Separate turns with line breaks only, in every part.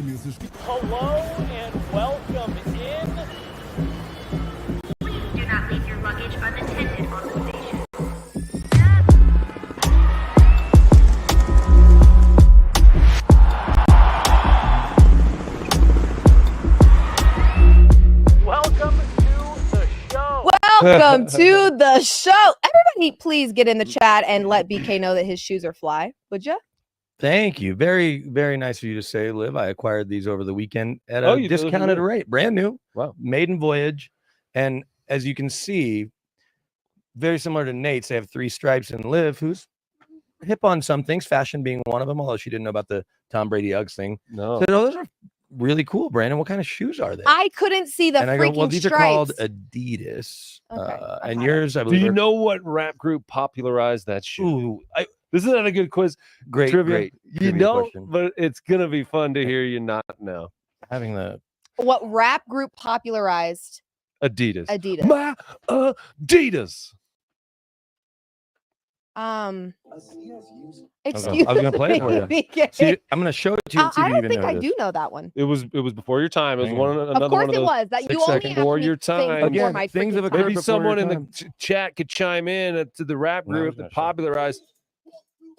Hello and welcome in.
Please do not leave your luggage unattended on the station.
Welcome to the show.
Welcome to the show. Everybody, please get in the chat and let BK know that his shoes are fly. Would you?
Thank you. Very, very nice of you to say, Liv. I acquired these over the weekend at a discounted rate. Brand new.
Wow.
Maiden voyage. And as you can see, very similar to Nate's, they have 3 stripes, and Liv, who's hip on some things, fashion being one of them, although she didn't know about the Tom Brady Uggs thing.
No.
So those are really cool, Brandon. What kind of shoes are they?
I couldn't see the
and I
freaking
go, well, these
stripes.
are called Adidas.
Okay,
And yours, I
Do
believe.
you know what rap group popularized that shoe?
Ooh,
This isn't a good quiz.
great,
Trivia.
great.
You
trivia
don't,
question.
but it's gonna be fun to hear you not know.
Having the
What rap group popularized
Adidas.
Adidas?
My Adidas.
Excuse
I was gonna play it for you.
me. BK.
See, I'm going to show it to you. and see if
I
you
don't
even
think
know
I
this.
do know that one.
It was before your time. It was
Hang
one
on.
another
Of course
one of
it
those.
was. That
6
you only
seconds.
asked
For
me
your
things
time.
before
Again,
my
things
freaking
have
time.
occurred
Maybe
before
someone
your
in the chat could chime in to the rap
No, I was
group
gonna
that
show.
popularized.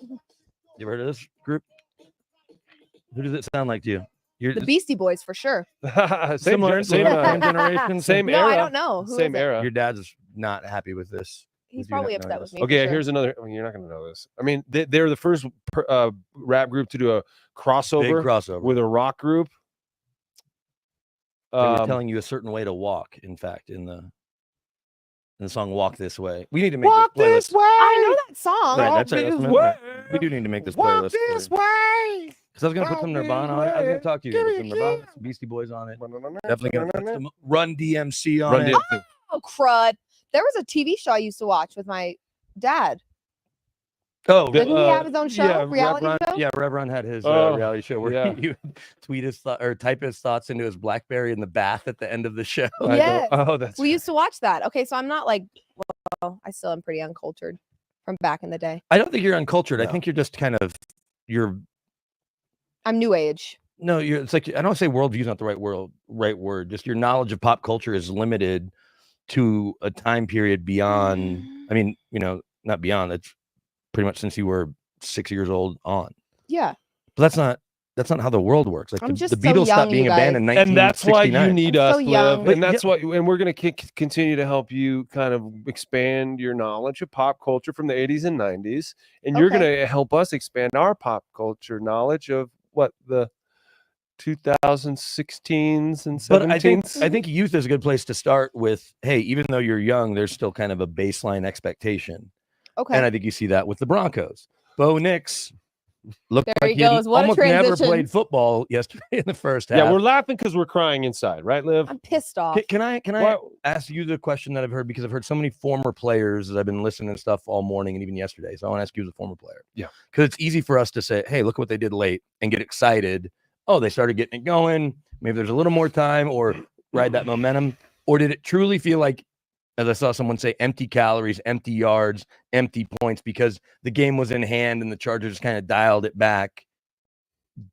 You ever heard of this group? Who does it sound like to you? You're
The Beastie Boys for sure.
similar,
same
generation.
same
No, I
era.
don't know. Who
Same
is it?
era.
Your dad's not happy with this.
He's
You do not
probably
know
upset
this.
with me.
Okay,
for sure.
here's another. I mean, you're not going to know this. I mean, they're the first rap group to do a
Big
crossover
crossover.
with a rock group.
They were telling you a certain way to walk. In fact, in the song "Walk This Way," we need to make
Walk
this
this
playlist.
way.
I know that song.
Right,
Walk
that's right,
this
that's
way.
we do need to make this
Walk
playlist.
this way.
Because I was gonna put some
Walk
Nirvana
this
on it. I was
way.
gonna talk to you.
Give
Put
me
some
a
Nirvana,
kiss.
some Beastie Boys on it. Definitely gonna put some Run DMC on
Run
it.
DMC.
Oh, crud. There was a TV show I used to watch with my dad.
Oh,
Didn't he have his own show? Reality
Rev Run,
show?
Yeah, Rev Run had his
Oh,
reality show where
yeah.
he would tweet his or type his thoughts into his BlackBerry in the bath at the end of the show.
Yes.
Oh, that's
We used to watch that. Okay, so I'm not like, well, I still am pretty uncultured from back in the day.
I don't think you're uncultured. I
No.
think you're just kind of
I'm new age.
No, it's like I don't say worldview is not the right word. Just your knowledge of pop culture is limited to a time period beyond. I mean, not beyond. It's pretty much since you were 6 years old on.
Yeah.
But that's not how the world works. Like
I'm
the
just so
Beatles
young,
stopped being
you
a band in
guys.
1969.
and that's why you need
I'm
us,
so young.
Liv. And that's why, and we're going to continue to help you kind of expand your knowledge of pop culture from the 80s and 90s. And you're
Okay.
going to help us expand our pop culture knowledge of what the 2016s and 17s.
But I think youth is a good place to start with. Hey, even though you're young, there's still kind of a baseline expectation.
Okay.
And I think you see that with the Broncos. Bo Nix looked
There
like
he
he had
goes. What a
almost never
transition.
played football yesterday in the first half.
yeah, we're laughing because we're crying inside, right, Liv?
I'm pissed off.
Can I
Why-
ask you the question that I've heard, because I've heard so many former players as I've been listening to stuff all morning and even yesterday. So I want to ask you as a former player.
Yeah.
Because it's easy for us to say, hey, look what they did late and get excited. Oh, they started getting it going. Maybe there's a little more time, or ride that momentum. Or did it truly feel like, as I saw someone say, empty calories, empty yards, empty points, because the game was in hand and the Chargers kind of dialed it back?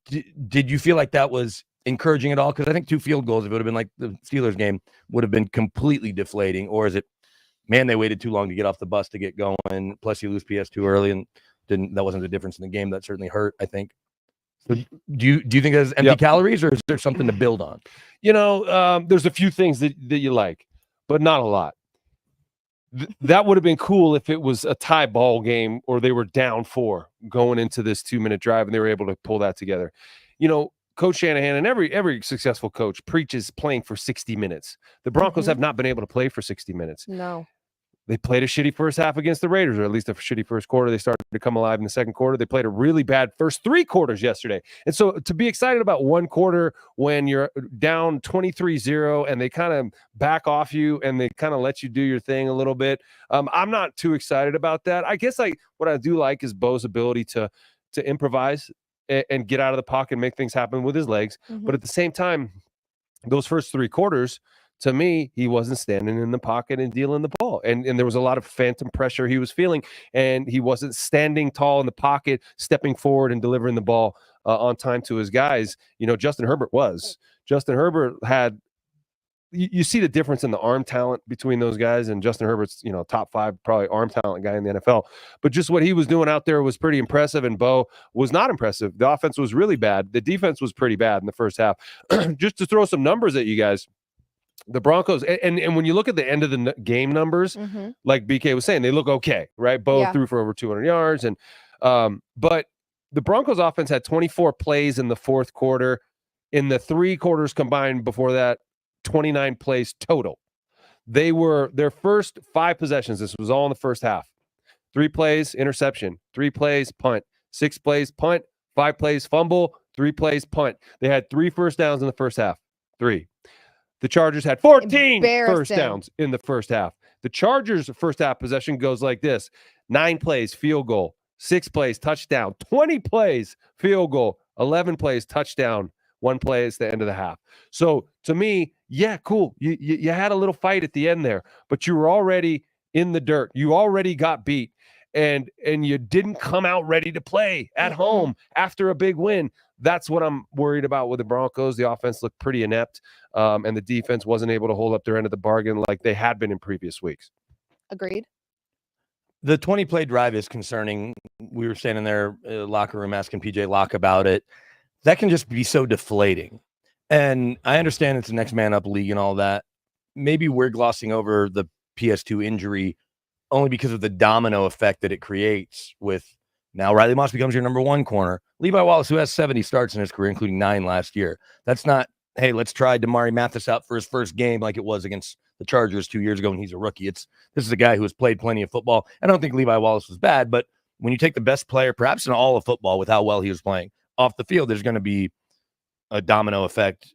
Did you feel like that was encouraging at all? Because I think 2 field goals, if it would have been like the Steelers game, would have been completely deflating. Or is it, man, they waited too long to get off the bus to get going, plus you lose PS2 early, and that wasn't the difference in the game. That certainly hurt, I think. So do you think that's empty calories, or is there something to build on?
There's a few things that you like, but not a lot. That would have been cool if it was a tie ball game or they were down 4 going into this 2-minute drive and they were able to pull that together. Coach Shanahan and every successful coach preaches playing for 60 minutes. The Broncos have not been able to play for 60 minutes.
No.
They played a shitty first half against the Raiders, or at least a shitty first quarter. They started to come alive in the second quarter. They played a really bad first 3 quarters yesterday. And so to be excited about one quarter when you're down 23-0 and they kind of back off you and they kind of let you do your thing a little bit, I'm not too excited about that. I guess what I do like is Bo's ability to improvise and get out of the pocket and make things happen with his legs. But at the same time, those first 3 quarters, to me, he wasn't standing in the pocket and dealing the ball. and there was a lot of phantom pressure he was feeling, and he wasn't standing tall in the pocket, stepping forward and delivering the ball on time to his guys. Justin Herbert was. Justin Herbert had. You see the difference in the arm talent between those guys, and Justin Herbert's, top 5 probably arm talent guy in the NFL. But just what he was doing out there was pretty impressive, and Bo was not impressive. The offense was really bad. The defense was pretty bad in the first half. Just to throw some numbers at you guys, the Broncos, and when you look at the end of the game numbers, like BK was saying, they look okay, right? Bo threw for over 200 yards, and but the Broncos offense had 24 plays in the fourth quarter. In the 3 quarters combined before that, 29 plays total. They were their first 5 possessions. This was all in the first half. 3 plays, interception. 3 plays, punt. 6 plays, punt. 5 plays, fumble. 3 plays, punt. They had 3 first downs in the first half. 3. The Chargers had 14 first downs in the first half. The Chargers' first half possession goes like this: 9 plays, field goal. 6 plays, touchdown. 20 plays, field goal. 11 plays, touchdown. 1 play is the end of the half. So to me, yeah, cool. You had a little fight at the end there, but you were already in the dirt. You already got beat, and you didn't come out ready to play at home after a big win. That's what I'm worried about with the Broncos. The offense looked pretty inept, and the defense wasn't able to hold up their end of the bargain like they had been in previous weeks.
Agreed.
The 20-play drive is concerning. We were standing there locker room asking PJ Locke about it. That can just be so deflating. And I understand it's a next man up league and all that. Maybe we're glossing over the PS2 injury only because of the domino effect that it creates with now Riley Moss becomes your number 1 corner. Levi Wallace, who has 70 starts in his career, including 9 last year. That's not, hey, let's try Damari Mathis out for his first game like it was against the Chargers 2 years ago when he's a rookie. This is a guy who has played plenty of football. I don't think Levi Wallace was bad, but when you take the best player, perhaps in all of football with how well he was playing, off the field, there's going to be a domino effect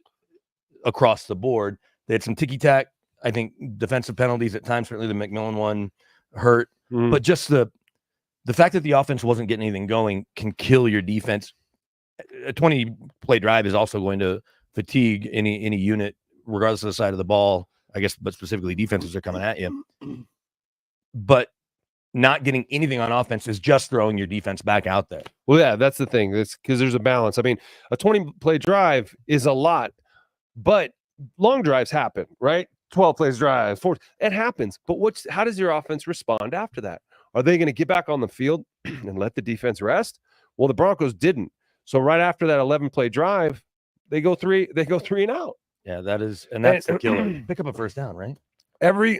across the board. They had some ticky-tack, I think, defensive penalties at times. Certainly the McMillan one hurt. But just the fact that the offense wasn't getting anything going can kill your defense. A 20-play drive is also going to fatigue any unit, regardless of the side of the ball, I guess, but specifically defenses are coming at you. But not getting anything on offense is just throwing your defense back out there.
Well, yeah, that's the thing. It's because there's a balance. I mean, a 20-play drive is a lot, but long drives happen, right? 12 plays drive, 4. It happens. But how does your offense respond after that? Are they going to get back on the field and let the defense rest? Well, the Broncos didn't. So right after that 11-play drive, they go 3 and out.
Yeah, that's the killer. Pick up a first down, right?
Every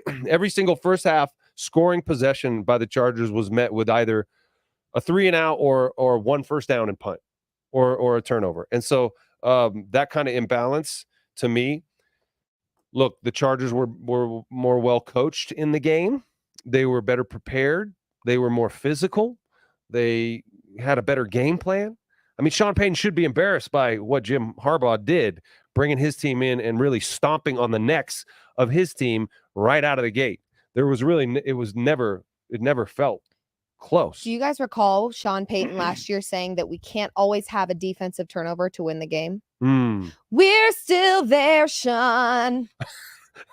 single first half scoring possession by the Chargers was met with either a 3 and out or 1 first down and punt or a turnover. And so that kind of imbalance to me, look, the Chargers were more well coached in the game. They were better prepared. They were more physical. They had a better game plan. I mean, Sean Payton should be embarrassed by what Jim Harbaugh did, bringing his team in and really stomping on the necks of his team right out of the gate. It never felt close.
Do you guys recall Sean Payton last year saying that we can't always have a defensive turnover to win the game? We're still there, Sean.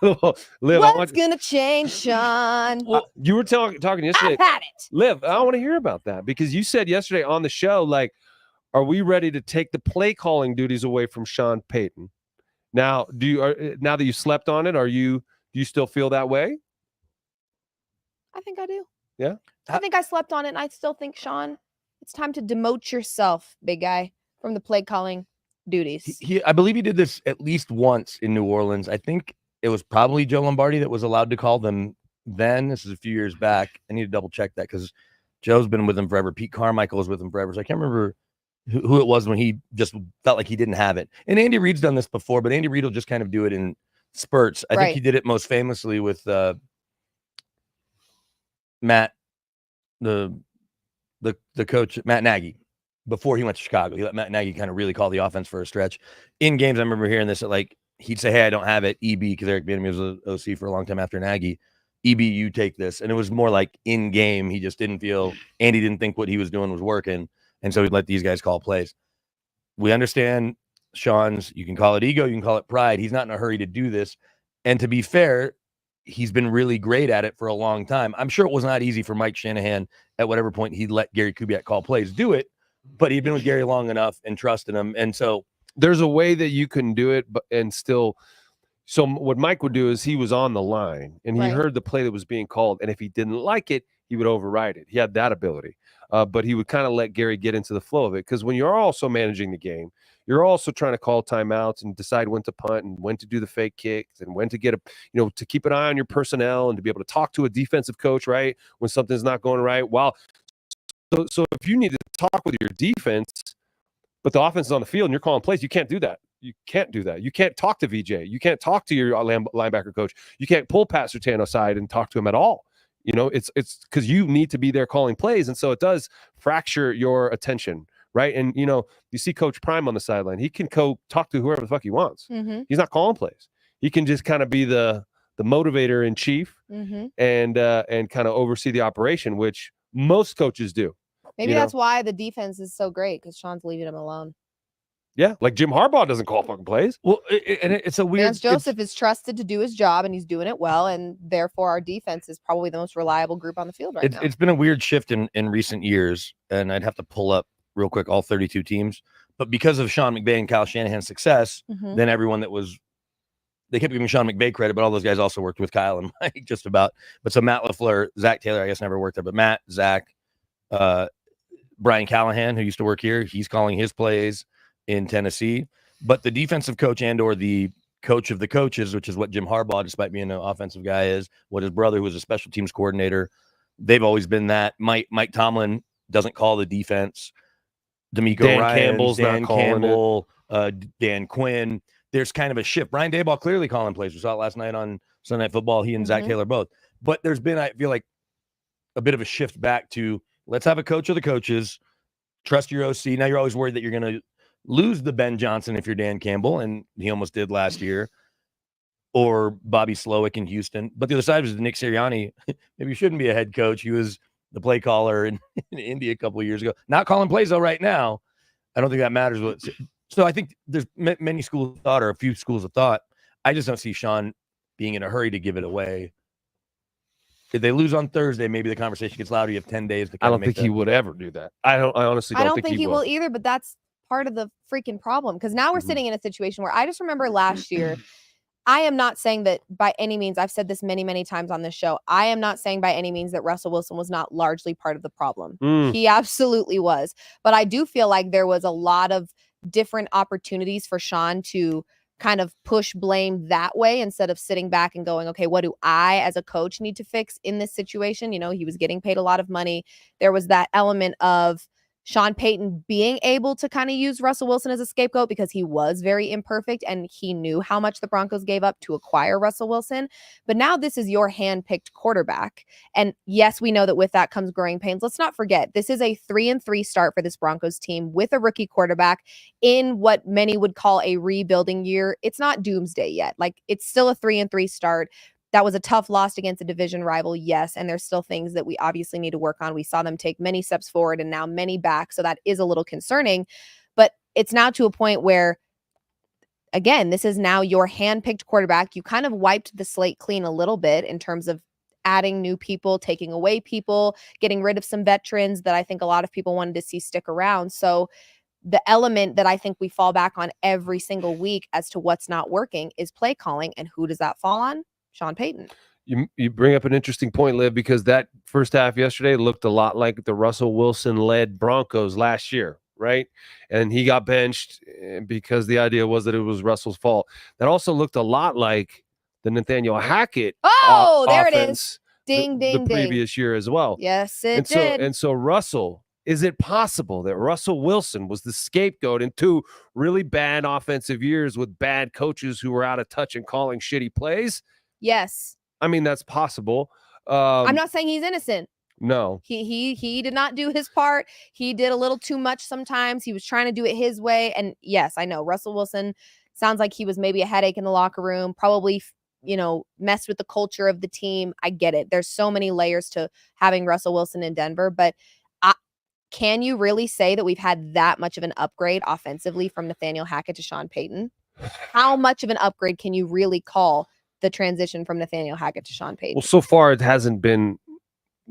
Liv,
what's going to change, Sean?
You were talking yesterday.
I've had it.
Liv, I want to hear about that because you said yesterday on the show, like, are we ready to take the play calling duties away from Sean Payton? Now, now that you slept on it, do you still feel that way?
I think I do.
Yeah.
I think I slept on it, and I still think, Sean, it's time to demote yourself, big guy, from the play calling duties.
I believe he did this at least once in New Orleans. I think it was probably Joe Lombardi that was allowed to call them then. This is a few years back. I need to double check that because Joe's been with him forever. Pete Carmichael was with him forever. So I can't remember who it was when he just felt like he didn't have it. And Andy Reid's done this before, but Andy Reid will just kind of do it in spurts. I think he did it most famously with Matt, the coach, Matt Nagy, before he went to Chicago. He let Matt Nagy kind of really call the offense for a stretch. In games, I remember hearing this, like, he'd say, hey, I don't have it, EB, because Eric Bieniemy was an OC for a long time after Nagy. EB, you take this. And it was more like in game, he just didn't feel, Andy didn't think what he was doing was working. And so he'd let these guys call plays. We understand Sean's, you can call it ego, you can call it pride. He's not in a hurry to do this. And to be fair, he's been really great at it for a long time. I'm sure it was not easy for Mike Shanahan at whatever point he'd let Gary Kubiak call plays do it, but he'd been with Gary long enough and trusted him. And so
there's a way that you can do it, but and still. So what Mike would do is he was on the line and he heard the play that was being called, and if he didn't like it, he would override it. He had that ability, but he would kind of let Gary get into the flow of it, because when you're also managing the game, you're also trying to call timeouts and decide when to punt and when to do the fake kicks and when to get to keep an eye on your personnel and to be able to talk to a defensive coach, right, when something's not going right. So if you need to talk with your defense, but the offense is on the field and you're calling plays, you can't do that. You can't do that. You can't talk to VJ. You can't talk to your linebacker coach. You can't pull Pat Surtain aside and talk to him at all. It's because you need to be there calling plays, and so it does fracture your attention, right? And you see Coach Prime on the sideline. He can talk to whoever the fuck he wants.
Mm-hmm.
He's not calling plays. He can just kind of be the motivator in chief,
mm-hmm.
and kind of oversee the operation, which most coaches do.
Maybe that's why the defense is so great, because Sean's leaving him alone.
Yeah, like Jim Harbaugh doesn't call fucking plays.
Well, it's a weird.
Vance Joseph is trusted to do his job, and he's doing it well, and therefore our defense is probably the most reliable group on the field right now.
It's been a weird shift in recent years, and I'd have to pull up real quick all 32 teams. But because of Sean McVay and Kyle Shanahan's success,
mm-hmm.
then everyone they kept giving Sean McVay credit, but all those guys also worked with Kyle and Mike just about. But so Matt LaFleur, Zach Taylor, I guess never worked there, but Matt, Zach, Brian Callahan, who used to work here, he's calling his plays in Tennessee. But the defensive coach and or the coach of the coaches, which is what Jim Harbaugh, despite being an offensive guy, is, what his brother, who was a special teams coordinator, they've always been that. Mike Tomlin doesn't call the defense. D'Amico Ryans, Dan Campbell, Dan Quinn. There's kind of a shift. Brian Daboll clearly calling plays. We saw it last night on Sunday Night Football. He and Zach Taylor both. But there's been, I feel like, a bit of a shift back to, let's have a coach of the coaches, trust your OC. Now you're always worried that you're going to lose the Ben Johnson if you're Dan Campbell, and he almost did last year, or Bobby Slowick in Houston. But the other side was Nick Sirianni. Maybe he shouldn't be a head coach. He was the play caller in Indy a couple of years ago. Not calling plays, though, right now. I don't think that matters. So I think there's many schools of thought, or a few schools of thought. I just don't see Sean being in a hurry to give it away. If they lose on Thursday, maybe the conversation gets louder. You have 10 days to
I don't think he would ever do that. I honestly don't think he will
either, but that's part of the freaking problem, because now we're sitting in a situation where I just remember last year, I am not saying that by any means, I've said this many, many times on this show, I am not saying by any means that Russell Wilson was not largely part of the problem. He absolutely was. But I do feel like there was a lot of different opportunities for Sean to kind of push blame that way, instead of sitting back and going, okay, what do I as a coach need to fix in this situation? He was getting paid a lot of money. There was that element of Sean Payton being able to kind of use Russell Wilson as a scapegoat, because he was very imperfect and he knew how much the Broncos gave up to acquire Russell Wilson. But now this is your hand-picked quarterback. And yes, we know that with that comes growing pains. Let's not forget, this is a 3-3 start for this Broncos team with a rookie quarterback in what many would call a rebuilding year. It's not doomsday yet. Like, it's still a 3-3 start. That was a tough loss against a division rival, yes, and there's still things that we obviously need to work on. We saw them take many steps forward and now many back, so that is a little concerning. But it's now to a point where, again, this is now your hand-picked quarterback. You kind of wiped the slate clean a little bit in terms of adding new people, taking away people, getting rid of some veterans that I think a lot of people wanted to see stick around. So the element that I think we fall back on every single week as to what's not working is play calling. And who does that fall on? Sean Payton.
You bring up an interesting point, Liv, because that first half yesterday looked a lot like the Russell Wilson-led Broncos last year, right? And he got benched because the idea was that it was Russell's fault. That also looked a lot like the Nathaniel Hackett
there it is. Ding, ding,
the previous year as well.
Yes, it did.
And so Russell, is it possible that Russell Wilson was the scapegoat in 2 really bad offensive years with bad coaches who were out of touch and calling shitty plays?
Yes.
I mean, that's possible.
I'm not saying he's innocent.
No.
He did not do his part. He did a little too much sometimes. He was trying to do it his way. And yes, I know Russell Wilson sounds like he was maybe a headache in the locker room, probably, messed with the culture of the team. I get it. There's so many layers to having Russell Wilson in Denver, but can you really say that we've had that much of an upgrade offensively from Nathaniel Hackett to Sean Payton? How much of an upgrade can you really call the transition from Nathaniel Hackett to Sean Payton.
Well, so far it hasn't been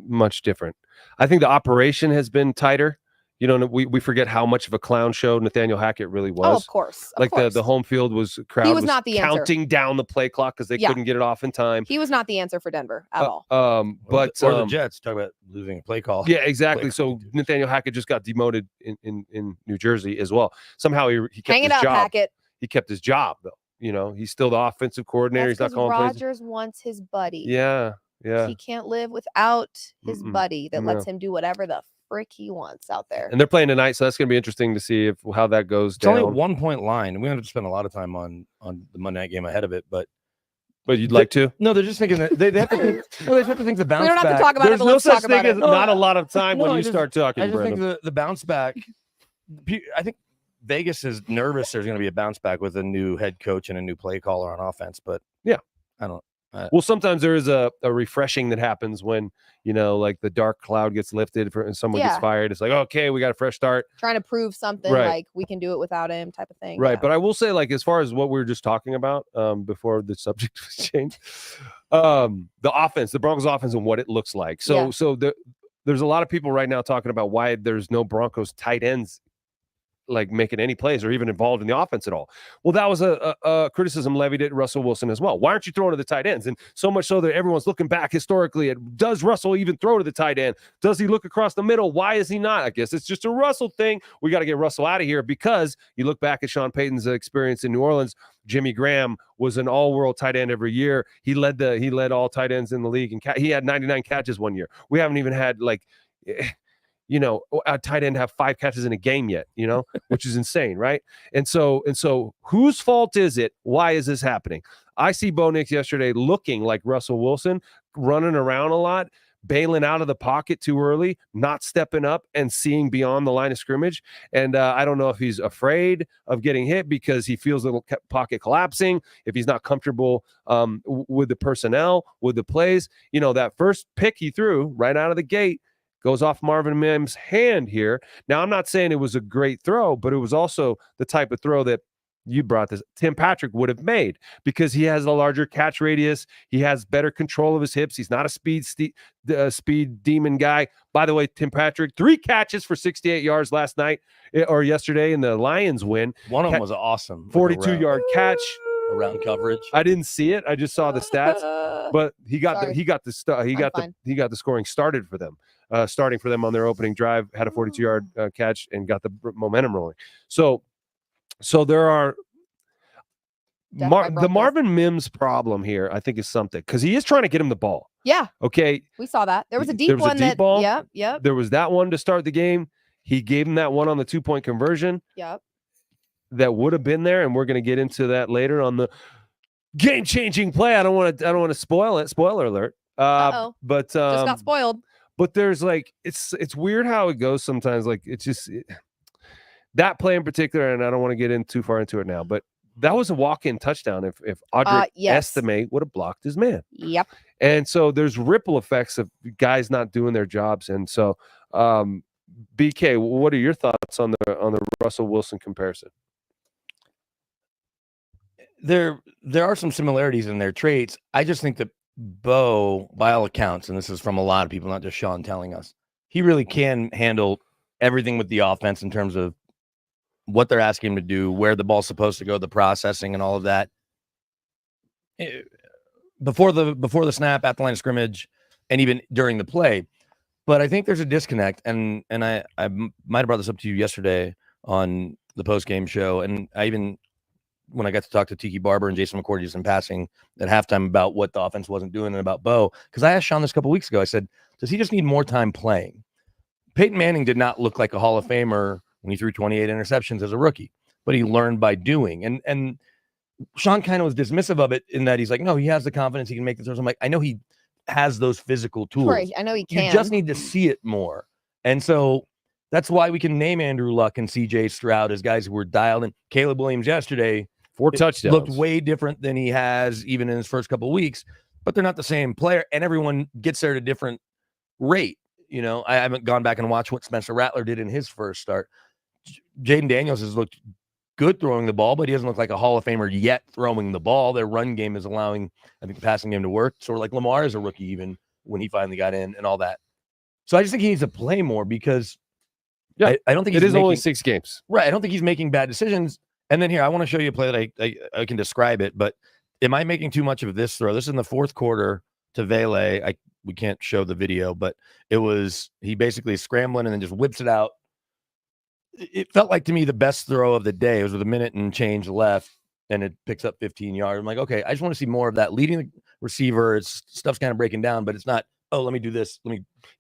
much different. I think the operation has been tighter. You know, we forget how much of a clown show Nathaniel Hackett really was.
Oh, of course.
Like the home field crowd was
not the answer.
counting down the play clock because they couldn't get it off in time.
He was not the answer for Denver at all.
Or the Jets talk about losing a play call.
Yeah, exactly. So Nathaniel Hackett just got demoted in New Jersey as well. Somehow he kept
Hang
his
it up,
job.
Hackett.
He kept his job though. You know, he's still the offensive coordinator.
That's
he's not calling plays.
Rodgers wants his buddy.
Yeah.
He can't live without his buddy that lets him do whatever the frick he wants out there.
And they're playing tonight, so that's going to be interesting to see how that goes down.
It's only a 1 point line. We don't have to spend a lot of time on the Monday night game ahead of it, but
you'd like to?
No, they're just thinking that they have to think. No, they have to think the bounce
We don't have
back.
to talk about
There's
it, but
no
let's
such
talk about
thing as
it.
not a lot of time when
I
you
just-
start talking,
I just
Brendan.
think the bounce back. I think Vegas is nervous. There's going to be a bounce back with a new head coach and a new play caller on offense, but
yeah,
I don't.
Well, sometimes there is a refreshing that happens when, you know, like the dark cloud gets lifted and someone gets fired. It's like, okay, we got a fresh start.
Trying to prove something like we can do it without him type of thing.
Right.
Yeah.
But I will say, like, as far as what we were just talking about before the subject was changed, the offense, the Broncos offense and what it looks like. So there's a lot of people right now talking about why there's no Broncos tight ends like making any plays or even involved in the offense at all. Well, that was a criticism levied at Russell Wilson as well. Why aren't you throwing to the tight ends? And so much so that everyone's looking back historically at, does Russell even throw to the tight end? Does he look across the middle? Why is he not? I guess it's just a Russell thing. We got to get Russell out of here because you look back at Sean Payton's experience in New Orleans. Jimmy Graham was an all-world tight end every year. He led all tight ends in the league, and he had 99 catches one year. We haven't even had you know, a tight end have 5 catches in a game yet, you know, which is insane, right? And so whose fault is it? Why is this happening? I see Bo Nix yesterday looking like Russell Wilson, running around a lot, bailing out of the pocket too early, not stepping up and seeing beyond the line of scrimmage. And I don't know if he's afraid of getting hit because he feels the pocket collapsing, if he's not comfortable with the personnel, with the plays. You know, that first pick he threw right out of the gate goes off Marvin Mims' hand here. Now, I'm not saying it was a great throw, but it was also the type of throw that you brought this, Tim Patrick would have made because he has a larger catch radius. He has better control of his hips. He's not a speed demon guy. By the way, Tim Patrick, 3 catches for 68 yards last night or yesterday in the Lions win.
One of them was awesome.
42-yard catch.
Around coverage.
I didn't see it. I just saw the stats, but he got the scoring started for them. Starting for them on their opening drive, had a 42-yard catch and got the momentum rolling. So there are the Marvin Mims problem here. I think is something because he is trying to get him the ball.
Yeah.
Okay.
We saw that. There was a deep
ball.
Yep.
There was that one to start the game. He gave him that one on the 2-point conversion.
Yep.
That would have been there, and we're going to get into that later on the game-changing play. I don't want to spoil it. Spoiler alert. But
just got spoiled.
But there's like it's weird how it goes sometimes. Like it's just that play in particular, and I don't want to get in too far into it now. But that was a walk-in touchdown. If Audric Estime would have blocked his man.
Yep.
And so there's ripple effects of guys not doing their jobs, and so BK, what are your thoughts on the Russell Wilson comparison?
There are some similarities in their traits. I just think that Bo, by all accounts, and this is from a lot of people, not just Sean telling us, he really can handle everything with the offense in terms of what they're asking him to do, where the ball's supposed to go, the processing and all of that. Before the snap, at the line of scrimmage, and even during the play. But I think there's a disconnect, and I might have brought this up to you yesterday on the post-game show, and I even when I got to talk to Tiki Barber and Jason McCourty just in passing at halftime about what the offense wasn't doing and about Bo, because I asked Sean this a couple weeks ago. I said, does he just need more time playing? Peyton Manning did not look like a Hall of Famer when he threw 28 interceptions as a rookie, but he learned by doing. And Sean kind of was dismissive of it in that he's like, no, he has the confidence, he can make the throws. I'm like, I know he has those physical tools.
Right, I know he can.
You just need to see it more. And so that's why we can name Andrew Luck and CJ Stroud as guys who were dialed in. Caleb Williams yesterday
4 touchdowns.
Looked way different than he has even in his first couple of weeks, but they're not the same player, and everyone gets there at a different rate. You know, I haven't gone back and watched what Spencer Rattler did in his first start. Jaden Daniels has looked good throwing the ball, but he doesn't look like a Hall of Famer yet throwing the ball. Their run game is allowing, I think, the passing game to work. Sort of like Lamar as a rookie, even when he finally got in and all that. So I just think he needs to play more because I don't think
it is only 6 games.
Right. I don't think he's making bad decisions. And then here, I want to show you a play that I can describe it, but am I making too much of this throw? This is in the 4th quarter to Vele. We can't show the video, but he basically is scrambling and then just whips it out. It felt like to me the best throw of the day. It was with a minute and change left, and it picks up 15 yards. I'm like, okay, I just want to see more of that. Leading the receiver, stuff's kind of breaking down, but it's not, oh, let me do this.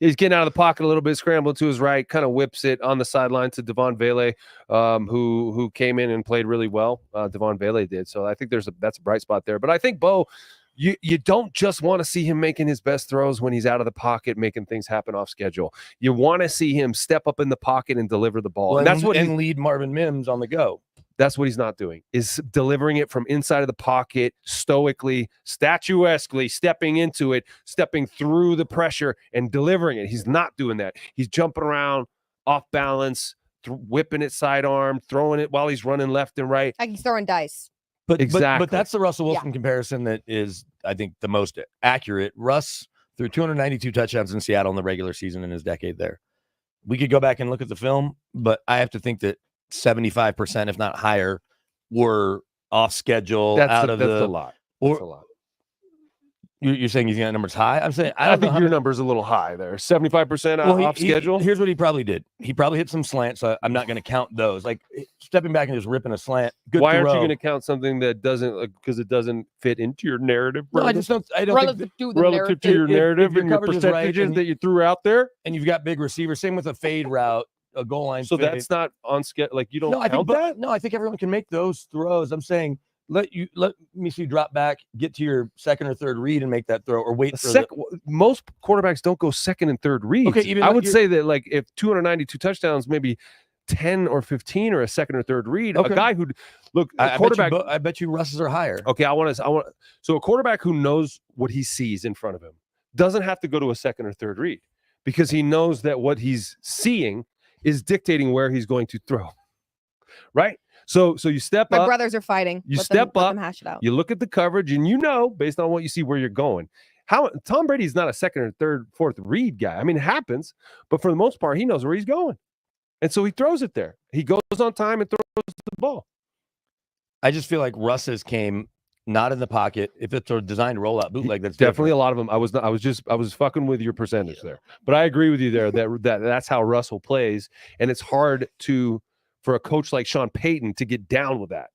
He's getting out of the pocket a little bit, scrambled to his right, kind of whips it on the sideline to Devon Vele, who came in and played really well. Devon Vele did. So I think that's a bright spot there. But I think, Bo, you don't just want to see him making his best throws when he's out of the pocket, making things happen off schedule. You want to see him step up in the pocket and deliver the ball.
Well, and lead Marvin Mims on the go.
That's what he's not doing, is delivering it from inside of the pocket, stoically, statuesquely, stepping into it, stepping through the pressure and delivering it. He's not doing that. He's jumping around off balance, whipping it sidearm, throwing it while he's running left and right.
Like he's throwing dice.
Exactly.
But that's the Russell Wilson comparison that is, I think, the most accurate. Russ threw 292 touchdowns in Seattle in the regular season in his decade there. We could go back and look at the film, but I have to think that 75%, if not higher, were off schedule.
That's a lot. That's a lot.
You're saying you think that number's high? I'm saying
I think your number's a little high there. 75% off schedule.
Here's what he probably did. He probably hit some slants. So I'm not going to count those. Like stepping back and just ripping a slant.
Why aren't you going to count something that doesn't, because it doesn't fit into your narrative?
No, I just don't. I don't
Relative
think
to your narrative and your percentages
right,
that you threw out there.
And you've got big receivers. Same with a fade route, a goal line.
So
fade.
that's not on schedule. Like you don't
I
count
think
that.
No, I think everyone can make those throws. I'm saying let me see you drop back, get to your second or third read and make that throw, or wait for
most quarterbacks don't go second and third reads. Okay, I would say that like if 292 touchdowns, maybe 10 or 15 or a second or third read. Okay. A guy who quarterback.
I bet you Russ's are higher.
Okay, I want so a quarterback who knows what he sees in front of him doesn't have to go to a second or third read because he knows that what he's seeing is dictating where he's going to throw. Right? So you step up.
My brothers are fighting.
You step up.
Hash it out.
You look at the coverage, and you know, based on what you see, where you're going. How Tom Brady's not a second or third, fourth read guy. I mean, it happens, but for the most part, he knows where he's going, and so he throws it there. He goes on time and throws the ball.
I just feel like Russ's came not in the pocket. If it's a designed rollout bootleg, that's
definitely
different.
A lot of them. I was fucking with your percentage there, but I agree with you there that's how Russell plays, and it's hard for a coach like Sean Payton to get down with that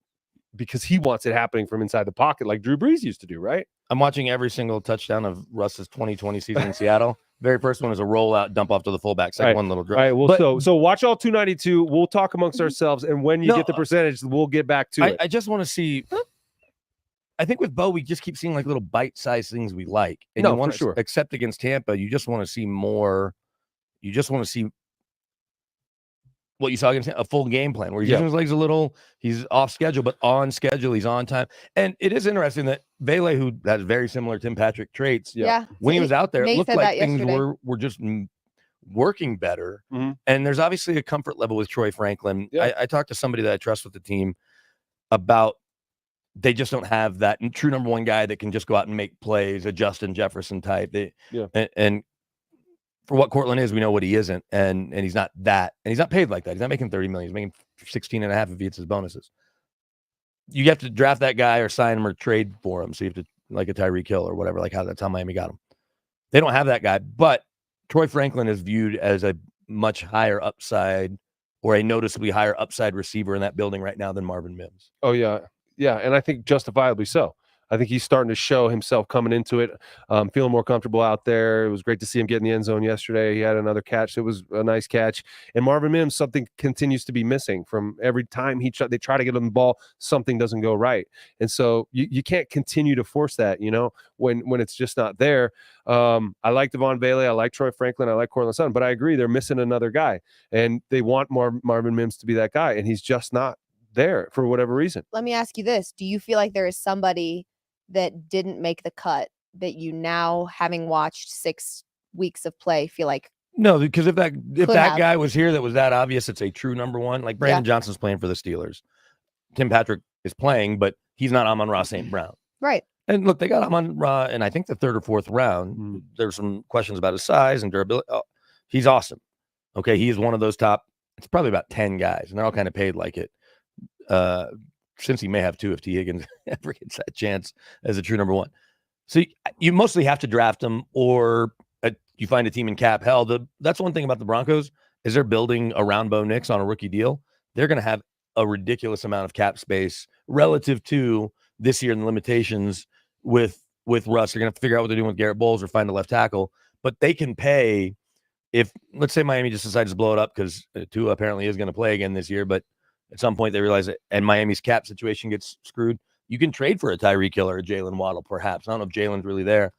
because he wants it happening from inside the pocket like Drew Brees used to do, right?
I'm watching every single touchdown of Russ's 2020 season in Seattle. Very first one is a rollout, dump off to the fullback. Second one, little drop.
All right, well, so watch all 292. We'll talk amongst ourselves, and when you get the percentage, we'll get back to it.
I just want to see. I think with Bo, we just keep seeing like little bite-sized things we like. And you want to accept against Tampa, you just want to see more. You just want to see what you saw against a full game plan where he's using his legs a little, he's off schedule, but on schedule, he's on time. And it is interesting that Vele, who has very similar Tim Patrick traits, when he was out there, it looked like things were just working better. Mm-hmm. And there's obviously a comfort level with Troy Franklin. Yeah. I talked to somebody that I trust with the team about they just don't have that true number one guy that can just go out and make plays, a Justin Jefferson type. And for what Cortland is, we know what he isn't, and he's not that, and he's not paid like that. He's not making $30 million. He's making 16.5 if he hits his bonuses. You have to draft that guy or sign him or trade for him. So you have to, like a Tyreek Hill or whatever, that's how Miami got him. They don't have that guy, but Troy Franklin is viewed as a much higher upside or a noticeably higher upside receiver in that building right now than Marvin Mims.
Oh yeah. Yeah. And I think justifiably so. I think he's starting to show himself coming into it, feeling more comfortable out there. It was great to see him get in the end zone yesterday. He had another catch. It was a nice catch. And Marvin Mims, something continues to be missing from every time they try to get him the ball, something doesn't go right. And so you can't continue to force that, when it's just not there. I like Devon Vele. I like Troy Franklin. I like Cortland Sutton. But I agree, they're missing another guy. And they want Marvin Mims to be that guy. And he's just not there for whatever reason.
Let me ask you this. Do you feel like there is somebody that didn't make the cut that you now, having watched 6 weeks of play, feel like?
No, because if that guy was here that was that obvious, it's a true number one. Like Brandon Johnson's playing for the Steelers. Tim Patrick is playing, but he's not Amon-Ra St. Brown.
Right.
And look, they got Amon-Ra in, I think, the 3rd or 4th round. There's some questions about his size and durability. Oh, he's awesome. Okay, he is one of those top, it's probably about 10 guys, and they're all kind of paid like it. Since he may have 2 if T. Higgins ever gets that chance as a true number 1. So you mostly have to draft him, or you find a team in cap hell. That's one thing about the Broncos is they're building around Bo Nix on a rookie deal. They're going to have a ridiculous amount of cap space relative to this year and the limitations with Russ. They're going to have to figure out what they're doing with Garrett Bowles or find a left tackle. But they can pay if, let's say, Miami just decides to blow it up because Tua apparently is going to play again this year, but at some point they realize it, and Miami's cap situation gets screwed. You can trade for a Tyreek Hill or a Jalen Waddle, perhaps. I don't know if Jalen's really there.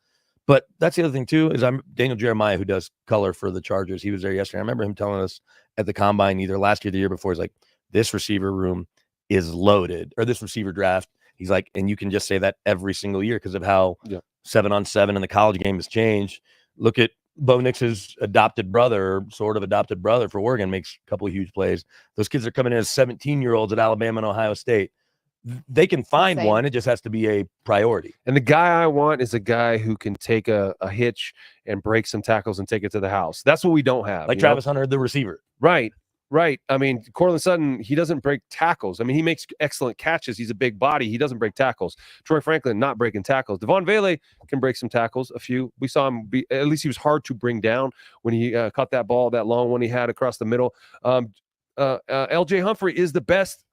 But that's the other thing, too, is I'm Daniel Jeremiah, who does color for the Chargers. He was there yesterday. I remember him telling us at the Combine either last year or the year before, he's like, this receiver room is loaded, or this receiver draft. He's like, and you can just say that every single year because of how 7-on-7 in the college game has changed. Look at Bo Nix's adopted brother, sort of adopted brother for Oregon, makes a couple of huge plays. Those kids are coming in as 17-year-olds at Alabama and Ohio State. They can find one. It just has to be a priority.
And the guy I want is a guy who can take a hitch and break some tackles and take it to the house. That's what we don't have.
Like Travis Hunter, the receiver.
Right. I mean, Cortland Sutton, he doesn't break tackles. I mean, he makes excellent catches. He's a big body. He doesn't break tackles. Troy Franklin, not breaking tackles. Devon Vele can break some tackles, a few. We saw him be, at least he was hard to bring down when he caught that ball, that long one he had across the middle. LJ Humphrey is the best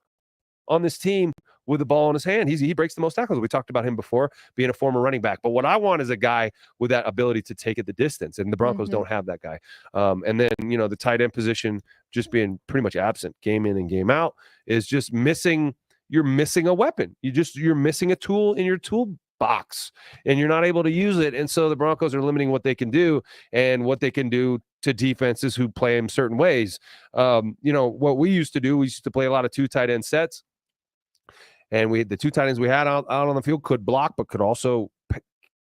on this team with the ball in his hand. He breaks the most tackles. We talked about him before, being a former running back. But what I want is a guy with that ability to take it the distance, and the Broncos don't have that guy. And then, the tight end position just being pretty much absent game in and game out is just missing. You're missing a weapon. You're missing a tool in your toolbox, and you're not able to use it. And so the Broncos are limiting what they can do and what they can do to defenses who play them certain ways. What we used to do, we used to play a lot of 2 tight end sets. And the 2 tight ends we had out on the field could block, but could also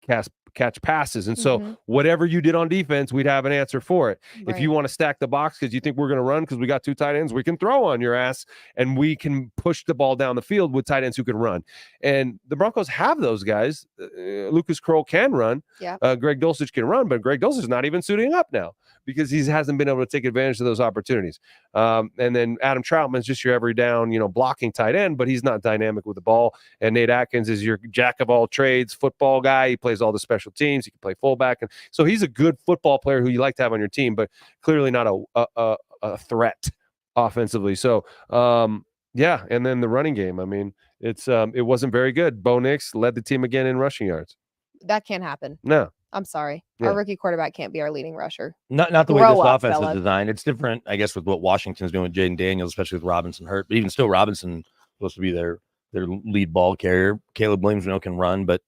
catch passes. And so whatever you did on defense, we'd have an answer for it. Right. If you want to stack the box because you think we're going to run because we got 2 tight ends, we can throw on your ass, and we can push the ball down the field with tight ends who can run. And the Broncos have those guys. Lucas Kroll can run. Yeah. Greg Dulcich can run, but Greg Dulcich is not even suiting up now because he hasn't been able to take advantage of those opportunities. And then Adam Troutman is just your every down, blocking tight end, but he's not dynamic with the ball. And Nate Atkins is your jack of all trades football guy. He plays all the special teams. He can play fullback. And so he's a good football player who you like to have on your team, but clearly not a threat offensively. So, and then the running game. I mean, it wasn't very good. Bo Nix led the team again in rushing yards.
That can't happen.
No.
I'm sorry. Yeah. Our rookie quarterback can't be our leading rusher.
Not the way this offense is designed. It's different, I guess, with what Washington's doing with Jaden Daniels, especially with Robinson hurt. But even still, Robinson supposed to be their lead ball carrier. Caleb Williams, can run, but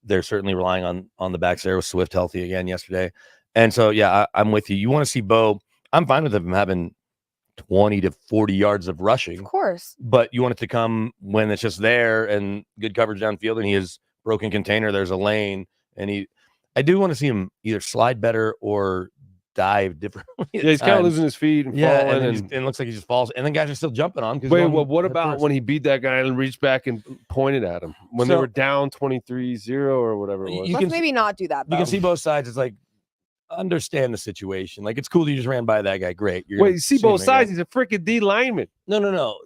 they're certainly relying on the backs there with Swift healthy again yesterday. And so, I'm with you. You want to see Bo. I'm fine with him having 20 to 40 yards of rushing.
Of course.
But you want it to come when it's just there and good coverage downfield, and he is broken container. There's a lane, and I do want to see him either slide better or dive differently.
Yeah, he's kind of losing his feet and falling.
And it looks like he just falls. And then guys are still jumping on him.
Wait, what about when he beat that guy and reached back and pointed at him? When they were down 23-0 or whatever it was.
Let's maybe not do that, though.
You can see both sides. It's like, understand the situation. Like, it's cool that you just ran by that guy. Great.
You see both sides. He's a freaking D lineman.
No.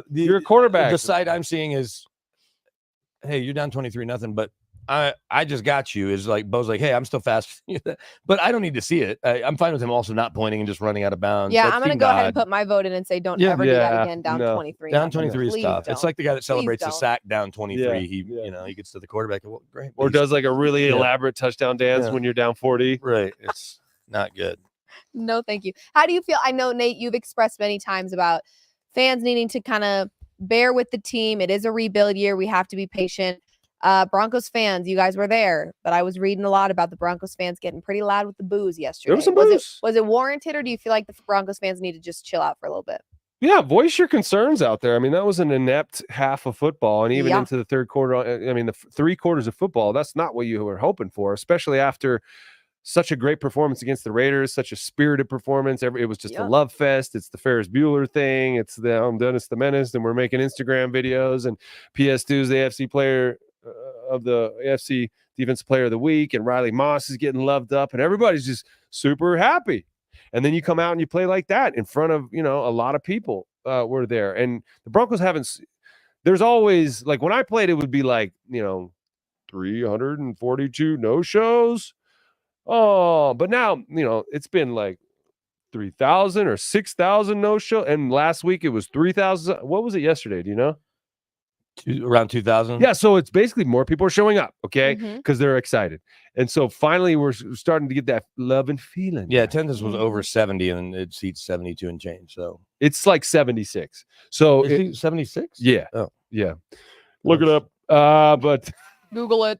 You're a quarterback.
The side I'm seeing is, hey, you're down 23-0, but I just got you. Is like Bo's like, hey, I'm still fast, but I don't need to see it. I'm fine with him also not pointing and just running out of bounds.
Yeah, I'm gonna go ahead and put my vote in and say don't ever do that again. Down 23.
Down 23 is tough. It's like the guy that celebrates a sack down 23. He gets to the quarterback. Well, great.
Or does like a really elaborate touchdown dance when you're down 40.
Right. It's not good.
No, thank you. How do you feel? I know, Nate, you've expressed many times about fans needing to kind of bear with the team. It is a rebuild year. We have to be patient. Broncos fans, you guys were there, but I was reading a lot about the Broncos fans getting pretty loud with the boos yesterday.
There was some boos.
Was it warranted, or do you feel like the Broncos fans need to just chill out for a little bit?
Yeah, voice your concerns out there. I mean, that was an inept half of football, and even into the third quarter. I mean, the 3 quarters of football, that's not what you were hoping for, especially after such a great performance against the Raiders, such a spirited performance. It was just a love fest. It's the Ferris Bueller thing. It's the I'm Dennis the Menace, and we're making Instagram videos. And PS2 is the AFC player of the AFC Defensive Player of the Week, and Riley Moss is getting loved up, and everybody's just super happy. And then you come out and you play like that in front of, a lot of people were there. And the Broncos haven't. There's always, like, when I played, it would be like, 342 no-shows. Oh, but now, it's been like 3,000 or 6,000 no-show. And last week it was 3,000. What was it yesterday? Do you know?
Around 2,000.
Yeah. So it's basically more people are showing up. Okay. Because they're excited. And so finally we're starting to get that love and feeling.
Yeah. Attendance was over 70 and it seats 72 and change. So it's
like 76. So
76?
Yeah.
Oh,
yeah. Look it up. But
Google it.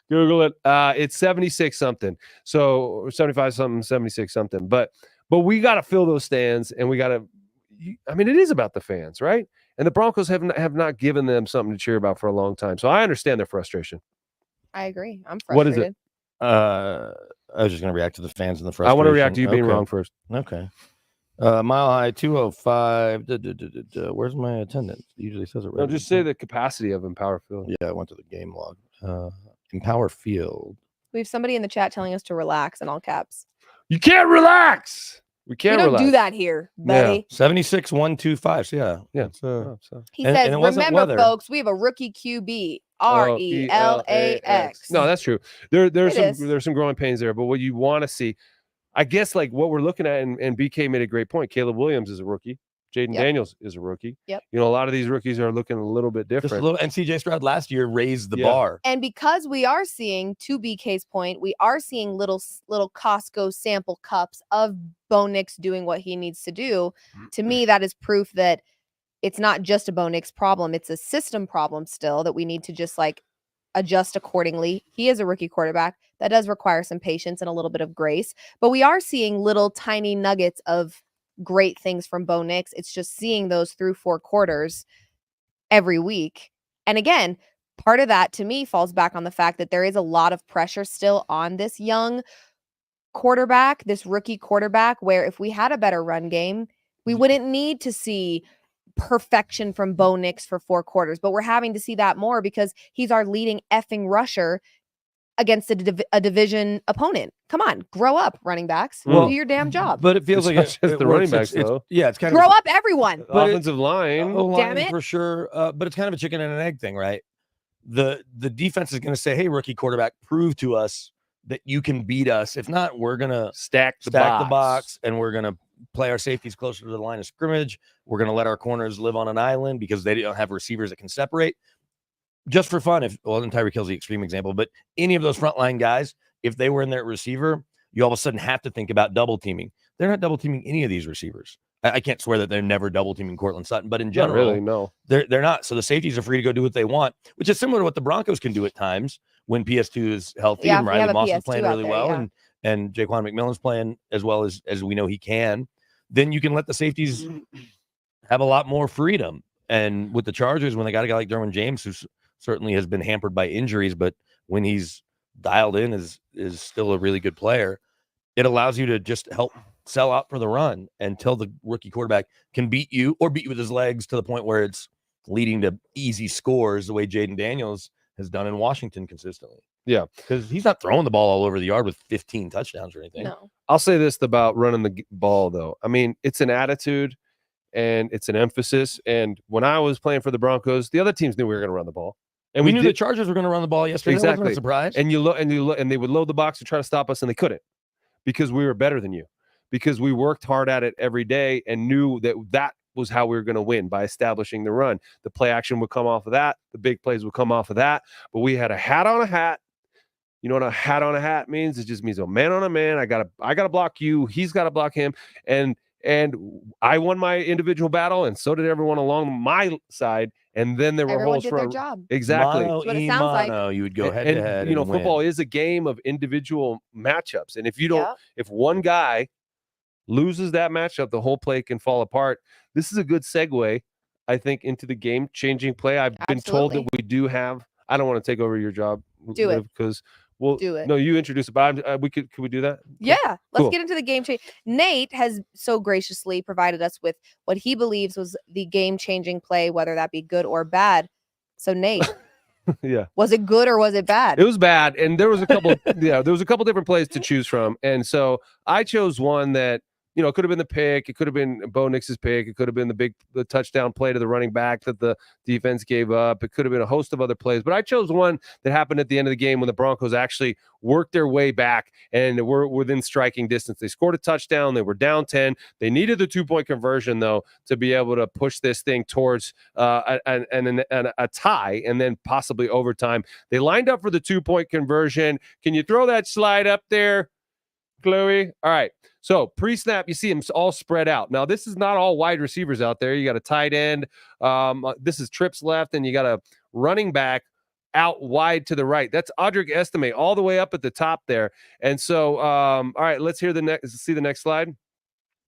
It's 76 something. So 75 something, 76 something. But we got to fill those stands, and we got to. I mean, it is about the fans, right? And the Broncos have not given them something to cheer about for a long time. So I understand their frustration.
I agree. I'm frustrated.
What is it?
I was just going to react to the fans and the frustration.
I want to react to you being wrong first.
Okay. Mile High 205. Where's my attendance? It usually says it right.
No, just say the capacity of Empower Field.
Yeah, I went to the game log. Empower Field.
We have somebody in the chat telling us to relax in all caps.
You can't relax. We can't
don't
relax.
do that here, buddy.
76,125. So yeah.
He says, remember, folks, we have a rookie QB. RELAX.
No, that's true. There's some growing pains there, but what you want to see, I guess, like what we're looking at, and BK made a great point. Caleb Williams is a rookie. Jaden Daniels is a rookie.
Yep.
A lot of these rookies are looking a little bit different.
And CJ Stroud last year raised the bar.
And because we are seeing, to BK's point, we are seeing little Costco sample cups of Bo Nix doing what he needs to do. To me, that is proof that it's not just a Bo Nix problem. It's a system problem still that we need to just adjust accordingly. He is a rookie quarterback. That does require some patience and a little bit of grace. But we are seeing little tiny nuggets of great things from Bo Nix. It's just seeing those through 4 quarters every week. And again, part of that to me falls back on the fact that there is a lot of pressure still on this young quarterback, this rookie quarterback, where if we had a better run game, we wouldn't need to see perfection from Bo Nix for 4 quarters. But we're having to see that more because he's our leading effing rusher against a division opponent. Come on, grow up, running backs. Do your damn job.
But it feels like
it's the running backs, though.
It's kind
grow
of
up, everyone.
Offensive line.
Damn it.
For sure. But it's kind of a chicken and an egg thing, right? The defense is going to say, hey, rookie quarterback, prove to us that you can beat us. If not, we're going to stack the box, and we're going to play our safeties closer to the line of scrimmage. We're going to let our corners live on an island because they don't have receivers that can separate. Just for fun, and Tyreek Hill's the extreme example, but any of those frontline guys, if they were in their receiver, you all of a sudden have to think about double teaming. They're not double teaming any of these receivers. I can't swear that they're never double teaming Cortland Sutton, but in general,
not really, no,
they're not. So the safeties are free to go do what they want, which is similar to what the Broncos can do at times when PS2 is healthy and Riley Moss is playing really well, and Jaquan McMillan's playing as well as we know he can. Then you can let the safeties have a lot more freedom. And with the Chargers, when they got a guy like Derwin James, who's certainly has been hampered by injuries, but when he's dialed in is still a really good player, it allows you to just help sell out for the run until the rookie quarterback can beat you or beat you with his legs to the point where it's leading to easy scores the way Jaden Daniels has done in Washington consistently.
Yeah,
because he's not throwing the ball all over the yard with 15 touchdowns or anything.
No.
I'll say this about running the ball, though. I mean, it's an attitude and it's an emphasis. And when I was playing for the Broncos, the other teams knew we were going to run the ball. And
we knew the Chargers were going to run the ball yesterday.
Exactly.
That wasn't a surprise.
And and they would load the box and try to stop us, and they couldn't because we were better than you. Because we worked hard at it every day and knew that was how we were going to win, by establishing the run. The play action would come off of that. The big plays would come off of that. But we had a hat on a hat. You know what a hat on a hat means? It just means a man on a man. I gotta block you. He's got to block him. And I won my individual battle, and so did everyone along my side. And then there were
Everyone
holes
did
for
their job.
Exactly.
That's what it sounds like.
You would go head to head.
You know, football is a game of individual matchups, and if you don't, if one guy loses that matchup, the whole play can fall apart. This is a good segue, I think, into the game-changing play. I've been told that we do have. I don't want to take over your job,
Do it,
because Well,
do it.
No, you introduce it, but could we do that?
Yeah, let's
Cool.
get into the game change. Nate has so graciously provided us with what he believes was the game-changing play, whether that be good or bad. So Nate,
Yeah.
was it good or was it bad?
It was bad, and there was a couple. There was a couple different plays to choose from, and so I chose one that it could have been the pick, it could have been Bo Nix's pick, it could have been the touchdown play to the running back that the defense gave up. It could have been a host of other plays, but I chose one that happened at the end of the game when the Broncos actually worked their way back and were within striking distance. They scored a touchdown. They were down 10. They needed the 2-point conversion though to be able to push this thing towards a tie and then possibly overtime. They lined up for the 2-point conversion. Can you throw that slide up there, Chloe? All right. So pre-snap, you see them all spread out. Now, this is not all wide receivers out there. You got a tight end. This is trips left, and you got a running back out wide to the right. That's Audric Estime all the way up at the top there. And so, all right, let's see the next slide.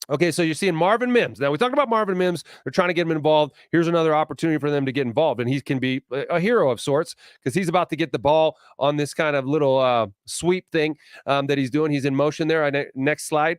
Okay, so you're seeing Marvin Mims. Now, we talked about Marvin Mims. They're trying to get him involved. Here's another opportunity for them to get involved, and he can be a hero of sorts because he's about to get the ball on this kind of little sweep thing that he's doing. He's in motion there. Next slide.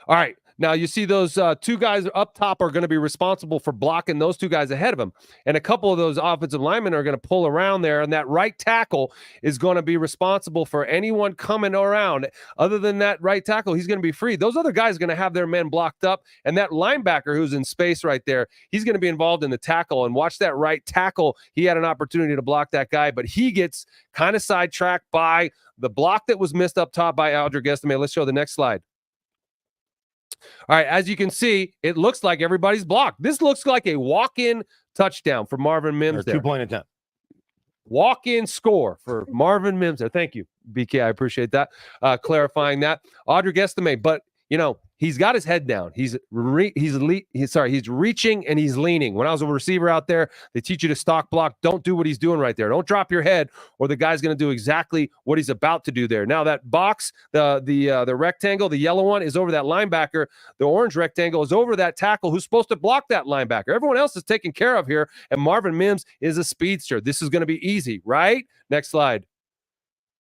All right. Now, you see those two guys up top are going to be responsible for blocking those two guys ahead of him. And a couple of those offensive linemen are going to pull around there. And that right tackle is going to be responsible for anyone coming around. Other than that right tackle, he's going to be free. Those other guys are going to have their men blocked up. And that linebacker who's in space right there, he's going to be involved in the tackle. And watch that right tackle. He had an opportunity to block that guy, but he gets kind of sidetracked by the block that was missed up top by Audric Estime. Let's show the next slide. All right, as you can see, it looks like everybody's blocked. This looks like a walk-in touchdown for Marvin Mims there.
2-point attempt.
Walk-in score for Marvin Mims there. Thank you, BK. I appreciate that. Clarifying that. Audric Estime, but he's got his head down. He's reaching and he's leaning. When I was a receiver out there, they teach you to stock block. Don't do what he's doing right there. Don't drop your head, or the guy's going to do exactly what he's about to do there. Now that box, the rectangle, the yellow one is over that linebacker. The orange rectangle is over that tackle who's supposed to block that linebacker. Everyone else is taken care of here, and Marvin Mims is a speedster. This is going to be easy, right? Next slide.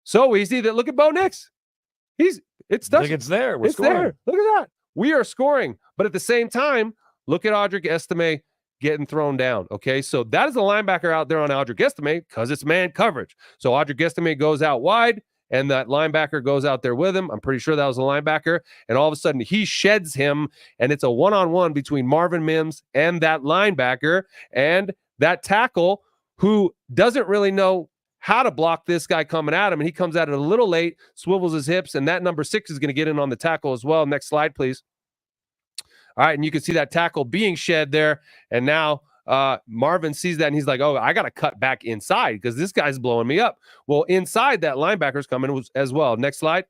So easy that look at Bo Nix. It's
there. We're scoring.
there. Look at that. We are scoring. But at the same time, look at Audric Estime getting thrown down. Okay, so that is the linebacker out there on Audric Estime because it's man coverage. So Audric Estime goes out wide, and that linebacker goes out there with him. I'm pretty sure that was a linebacker. And all of a sudden, he sheds him, and it's a one-on-one between Marvin Mims and that linebacker. And that tackle, who doesn't really know how to block this guy coming at him, and he comes at it a little late, swivels his hips, and that number 6 is going to get in on the tackle as well. Next slide, please. All right, and you can see that tackle being shed there, and now Marvin sees that, and he's like, oh, I got to cut back inside because this guy's blowing me up. Well, inside that linebacker's coming as well. Next slide.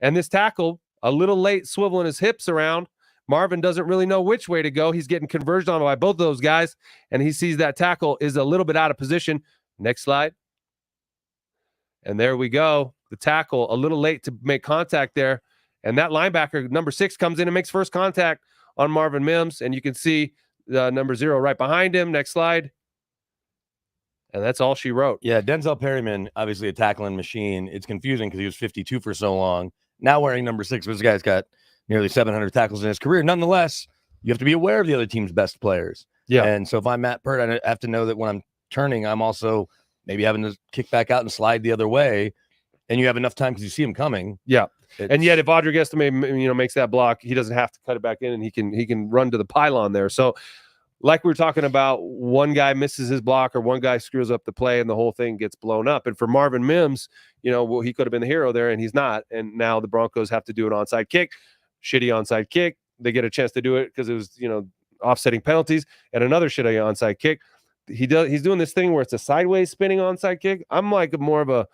And this tackle, a little late, swiveling his hips around. Marvin doesn't really know which way to go. He's getting converged on by both of those guys, and he sees that tackle is a little bit out of position. Next slide. And there we go. The tackle a little late to make contact there. And that linebacker, number 6, comes in and makes first contact on Marvin Mims. And you can see the number 0 right behind him. Next slide. And that's all she wrote.
Yeah, Denzel Perryman, obviously a tackling machine. It's confusing because he was 52 for so long. Now wearing number 6, this guy's got nearly 700 tackles in his career. Nonetheless, you have to be aware of the other team's best players. Yeah. And so if I'm Matt Pert, I have to know that when I'm turning, I'm also maybe having to kick back out and slide the other way, and you have enough time because you see him coming.
Yeah, and yet if Audric Estime makes that block, he doesn't have to cut it back in, and he can run to the pylon there. So like we were talking about, one guy misses his block or one guy screws up the play and the whole thing gets blown up. And for Marvin Mims, well, he could have been the hero there, and he's not. And now the Broncos have to do an onside kick, shitty onside kick. They get a chance to do it because it was offsetting penalties, and another shitty onside kick. He's doing this thing where it's a sideways spinning onside kick. I'm like more of a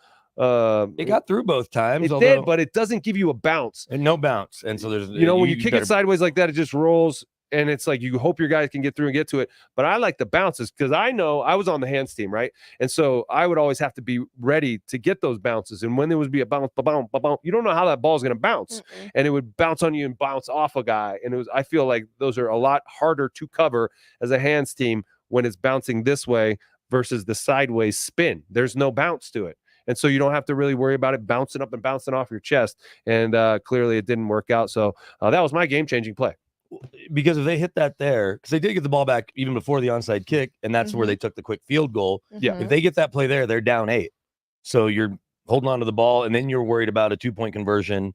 it got through both times.
It did, but it doesn't give you a bounce.
And no bounce. And so there's
when you kick it sideways like that, it just rolls, and it's like you hope your guys can get through and get to it. But I like the bounces because I know I was on the hands team, right? And so I would always have to be ready to get those bounces. And when there would be a bounce, you don't know how that ball's going to bounce. And it would bounce on you and bounce off a guy. And I feel like those are a lot harder to cover as a hands team when it's bouncing this way versus the sideways spin. There's no bounce to it. And so you don't have to really worry about it bouncing up and bouncing off your chest. And clearly it didn't work out. So that was my game-changing play.
Because if they hit that there, because they did get the ball back even before the onside kick, and that's where they took the quick field goal.
Yeah.
If they get that play there, they're down 8. So you're holding on to the ball, and then you're worried about a 2-point conversion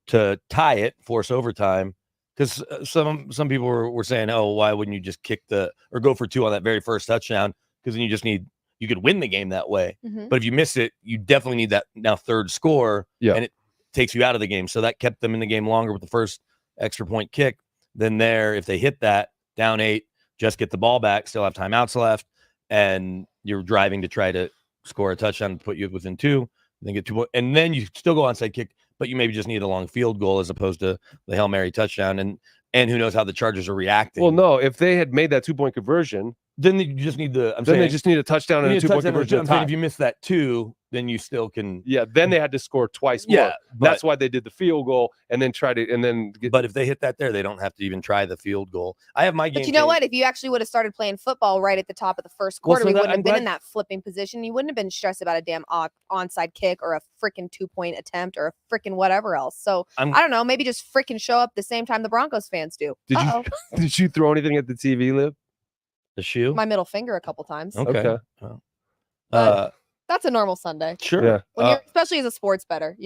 to tie it, force overtime. Because some people were saying, oh, why wouldn't you just kick or go for 2 on that very first touchdown? Because then you could win the game that way. But if you miss it, you definitely need that now third score, and it takes you out of the game. So that kept them in the game longer with the first extra point kick. Then if they hit that down 8, just get the ball back, still have timeouts left, and you're driving to try to score a touchdown to put you within 2, then get 2 points, and then you still go onside kick, but you maybe just need a long field goal as opposed to the Hail Mary touchdown. And who knows how the Chargers are reacting.
Well, no, if they had made that 2-point conversion,
then you just need
they just need a touchdown and a 2-point conversion.
I'm saying if you miss that 2, then you still can.
Yeah, then they had to score twice more.
Yeah,
that's why they did the field goal and then
But if they hit that there, they don't have to even try the field goal. I have my game.
But you know what? If you actually would have started playing football right at the top of the first quarter, we wouldn't have been in that flipping position. You wouldn't have been stressed about a damn onside kick or a freaking 2-point attempt or a freaking whatever else. So I don't know. Maybe just freaking show up the same time the Broncos fans do.
Did you throw anything at the TV, Liv?
The shoe?
My middle finger a couple times.
Okay.
That's a normal Sunday.
Sure.
Yeah.
When you're, especially as a sports bettor,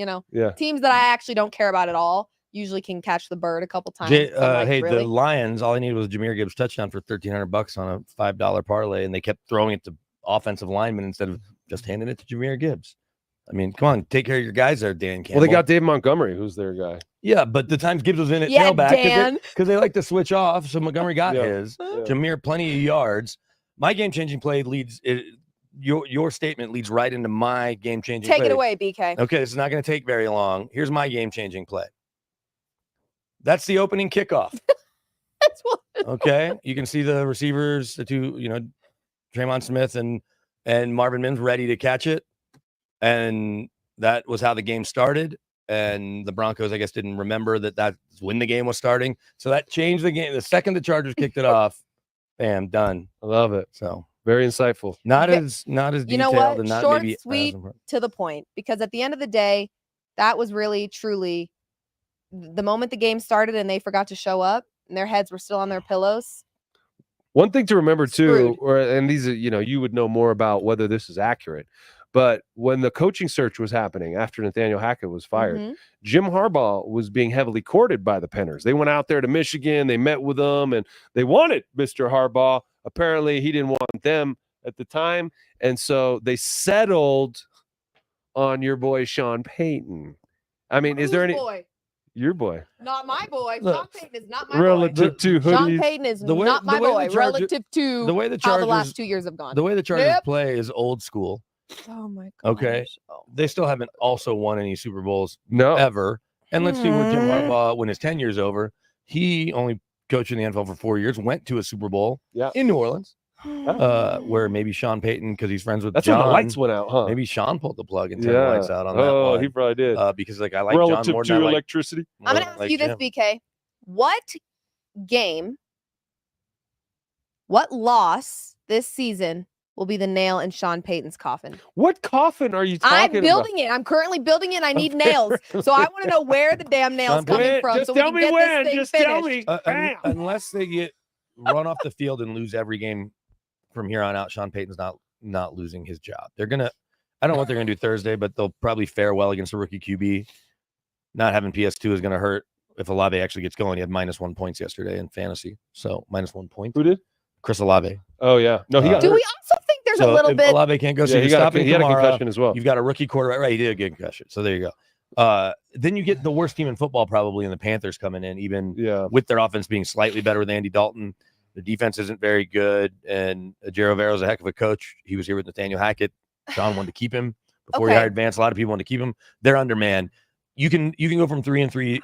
teams that I actually don't care about at all usually can catch the bird a couple times.
The Lions, all I needed was Jahmyr Gibbs touchdown for $1,300 on a $5 parlay, and they kept throwing it to offensive linemen instead of just handing it to Jahmyr Gibbs. I mean, come on, take care of your guys there, Dan Campbell.
Well, they got Dave Montgomery, who's their guy.
Yeah, but the times Gibbs was in at tailback because they like to switch off, so Montgomery got his. Jahmyr, plenty of yards. My game-changing play leads your statement leads right into my game-changing play.
Take it away, BK.
Okay, this is not going to take very long. Here's my game-changing play. That's the opening kickoff. Okay, you can see the receivers, the two, Draymond Smith and Marvin Mims ready to catch it. And that was how the game started. And the Broncos, I guess, didn't remember that's when the game was starting. So that changed the game. The second the Chargers kicked it off, bam, done.
I love it.
So
very insightful.
Not as detailed.
You know what?
And not
short,
maybe
sweet, to the point. Because at the end of the day, that was really, truly the moment the game started and they forgot to show up and their heads were still on their pillows.
One thing to remember too, and these are, you would know more about whether this is accurate. But when the coaching search was happening after Nathaniel Hackett was fired, Jim Harbaugh was being heavily courted by the Penners. They went out there to Michigan. They met with them, and they wanted Mr. Harbaugh. Apparently, he didn't want them at the time. And so they settled on your boy, Sean Payton. I mean, is there any...
Boy?
Your boy.
Not my boy.
Look,
Sean Payton is not my
relative
boy.
to hoodies.
Sean Payton is not my boy relative to
the way the
how the last 2 years have gone.
The way the Chargers play is old school.
Oh my god.
Okay. They still haven't also won any Super Bowls ever. And let's see what Jim Harbaugh, when his tenure's over, he only coached in the NFL for 4 years, went to a Super Bowl in New Orleans. Where maybe Sean Payton, because he's friends with
John.
When
the lights went out, huh?
Maybe Sean pulled the plug and turned the lights out on that one.
Oh, he probably did.
Because I like
relative
John more
to
than
electricity.
I'm gonna ask you this, BK. What loss this season will be the nail in Sean Payton's coffin?
What coffin are you talking
I'm building it. I'm currently building it. I need nails. So I want to know where the damn nail's coming from.
Just
so
tell
we can
me
get
when.
this thing
Just
finished.
tell me.
Unless they get run off the field and lose every game from here on out, Sean Payton's not losing his job. I don't know what they're gonna do Thursday, but they'll probably fare well against a rookie QB. Not having PS2 is gonna hurt if Olave actually gets going. He had -1 points yesterday in fantasy, so -1 point.
Who did?
Chris Olave.
Oh yeah, no, he got.
Do
hurt.
we also think there's a little bit?
Olave can't go. So
he had a concussion as well.
You've got a rookie quarterback, right? He did get a concussion, so there you go. Then you get the worst team in football probably, and the Panthers coming in, even with their offense being slightly better with Andy Dalton. The defense isn't very good, and Jero Vero's a heck of a coach. He was here with Nathaniel Hackett. Sean wanted to keep him before he hired Vance. A lot of people wanted to keep him. They're undermanned. You can go from 3-3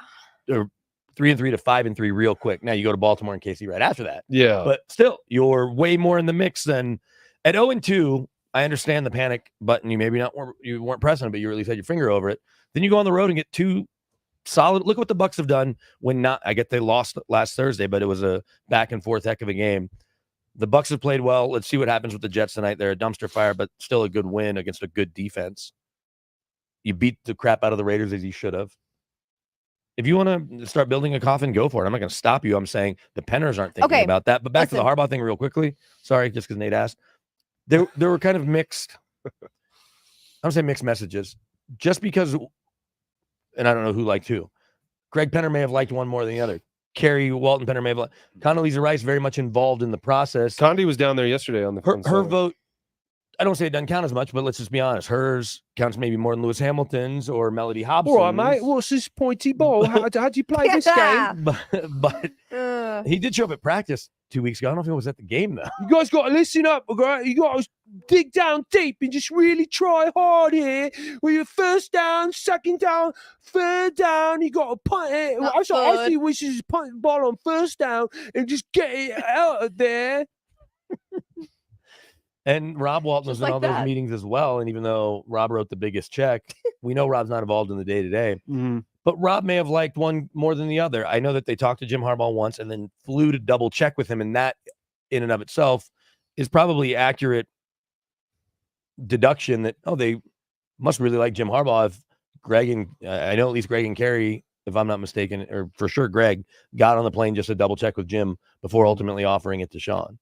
or 3-3 to 5-3 real quick. Now you go to Baltimore and KC right after that.
Yeah,
but still, you're way more in the mix than at 0-2. I understand the panic button. You weren't pressing it, but you at least had your finger over it. Then you go on the road and get 2 solid. Look what the Bucs have done when not. I get they lost last Thursday, but it was a back and forth heck of a game. The Bucs have played well. Let's see what happens with the Jets tonight. They're a dumpster fire, but still a good win against a good defense. You beat the crap out of the Raiders as you should have. If you want to start building a coffin, go for it. I'm not going to stop you. I'm saying the Penners aren't thinking about that. But back to the Harbaugh thing real quickly. Sorry, just because Nate asked. There were kind of mixed, I don't say mixed messages. Just because, and I don't know who liked who. Greg Penner may have liked one more than the other. Kerry Walton Penner may have liked. Condoleezza Rice very much involved in the process.
Condi was down there yesterday on the
her vote. I don't say it doesn't count as much, but let's just be honest. Hers counts maybe more than Lewis Hamilton's or Melody Hobson's.
All right, mate. What's this pointy ball? How do you play this game?
But he did show up at practice 2 weeks ago. I don't know if he was at the game, though.
You guys got to listen up, okay? You got to dig down deep and just really try hard here. With your first down, second down, third down, you got to punt it. I see wishes is punting the ball on first down and just get it out of there.
And Rob Walton was in all those meetings as well. And even though Rob wrote the biggest check, we know Rob's not involved in the day-to-day. But Rob may have liked one more than the other. I know that they talked to Jim Harbaugh once and then flew to double check with him. And that in and of itself is probably accurate deduction that, they must really like Jim Harbaugh. If Greg and I know at least Greg and Kerry, if I'm not mistaken, or for sure Greg, got on the plane just to double check with Jim before ultimately offering it to Sean.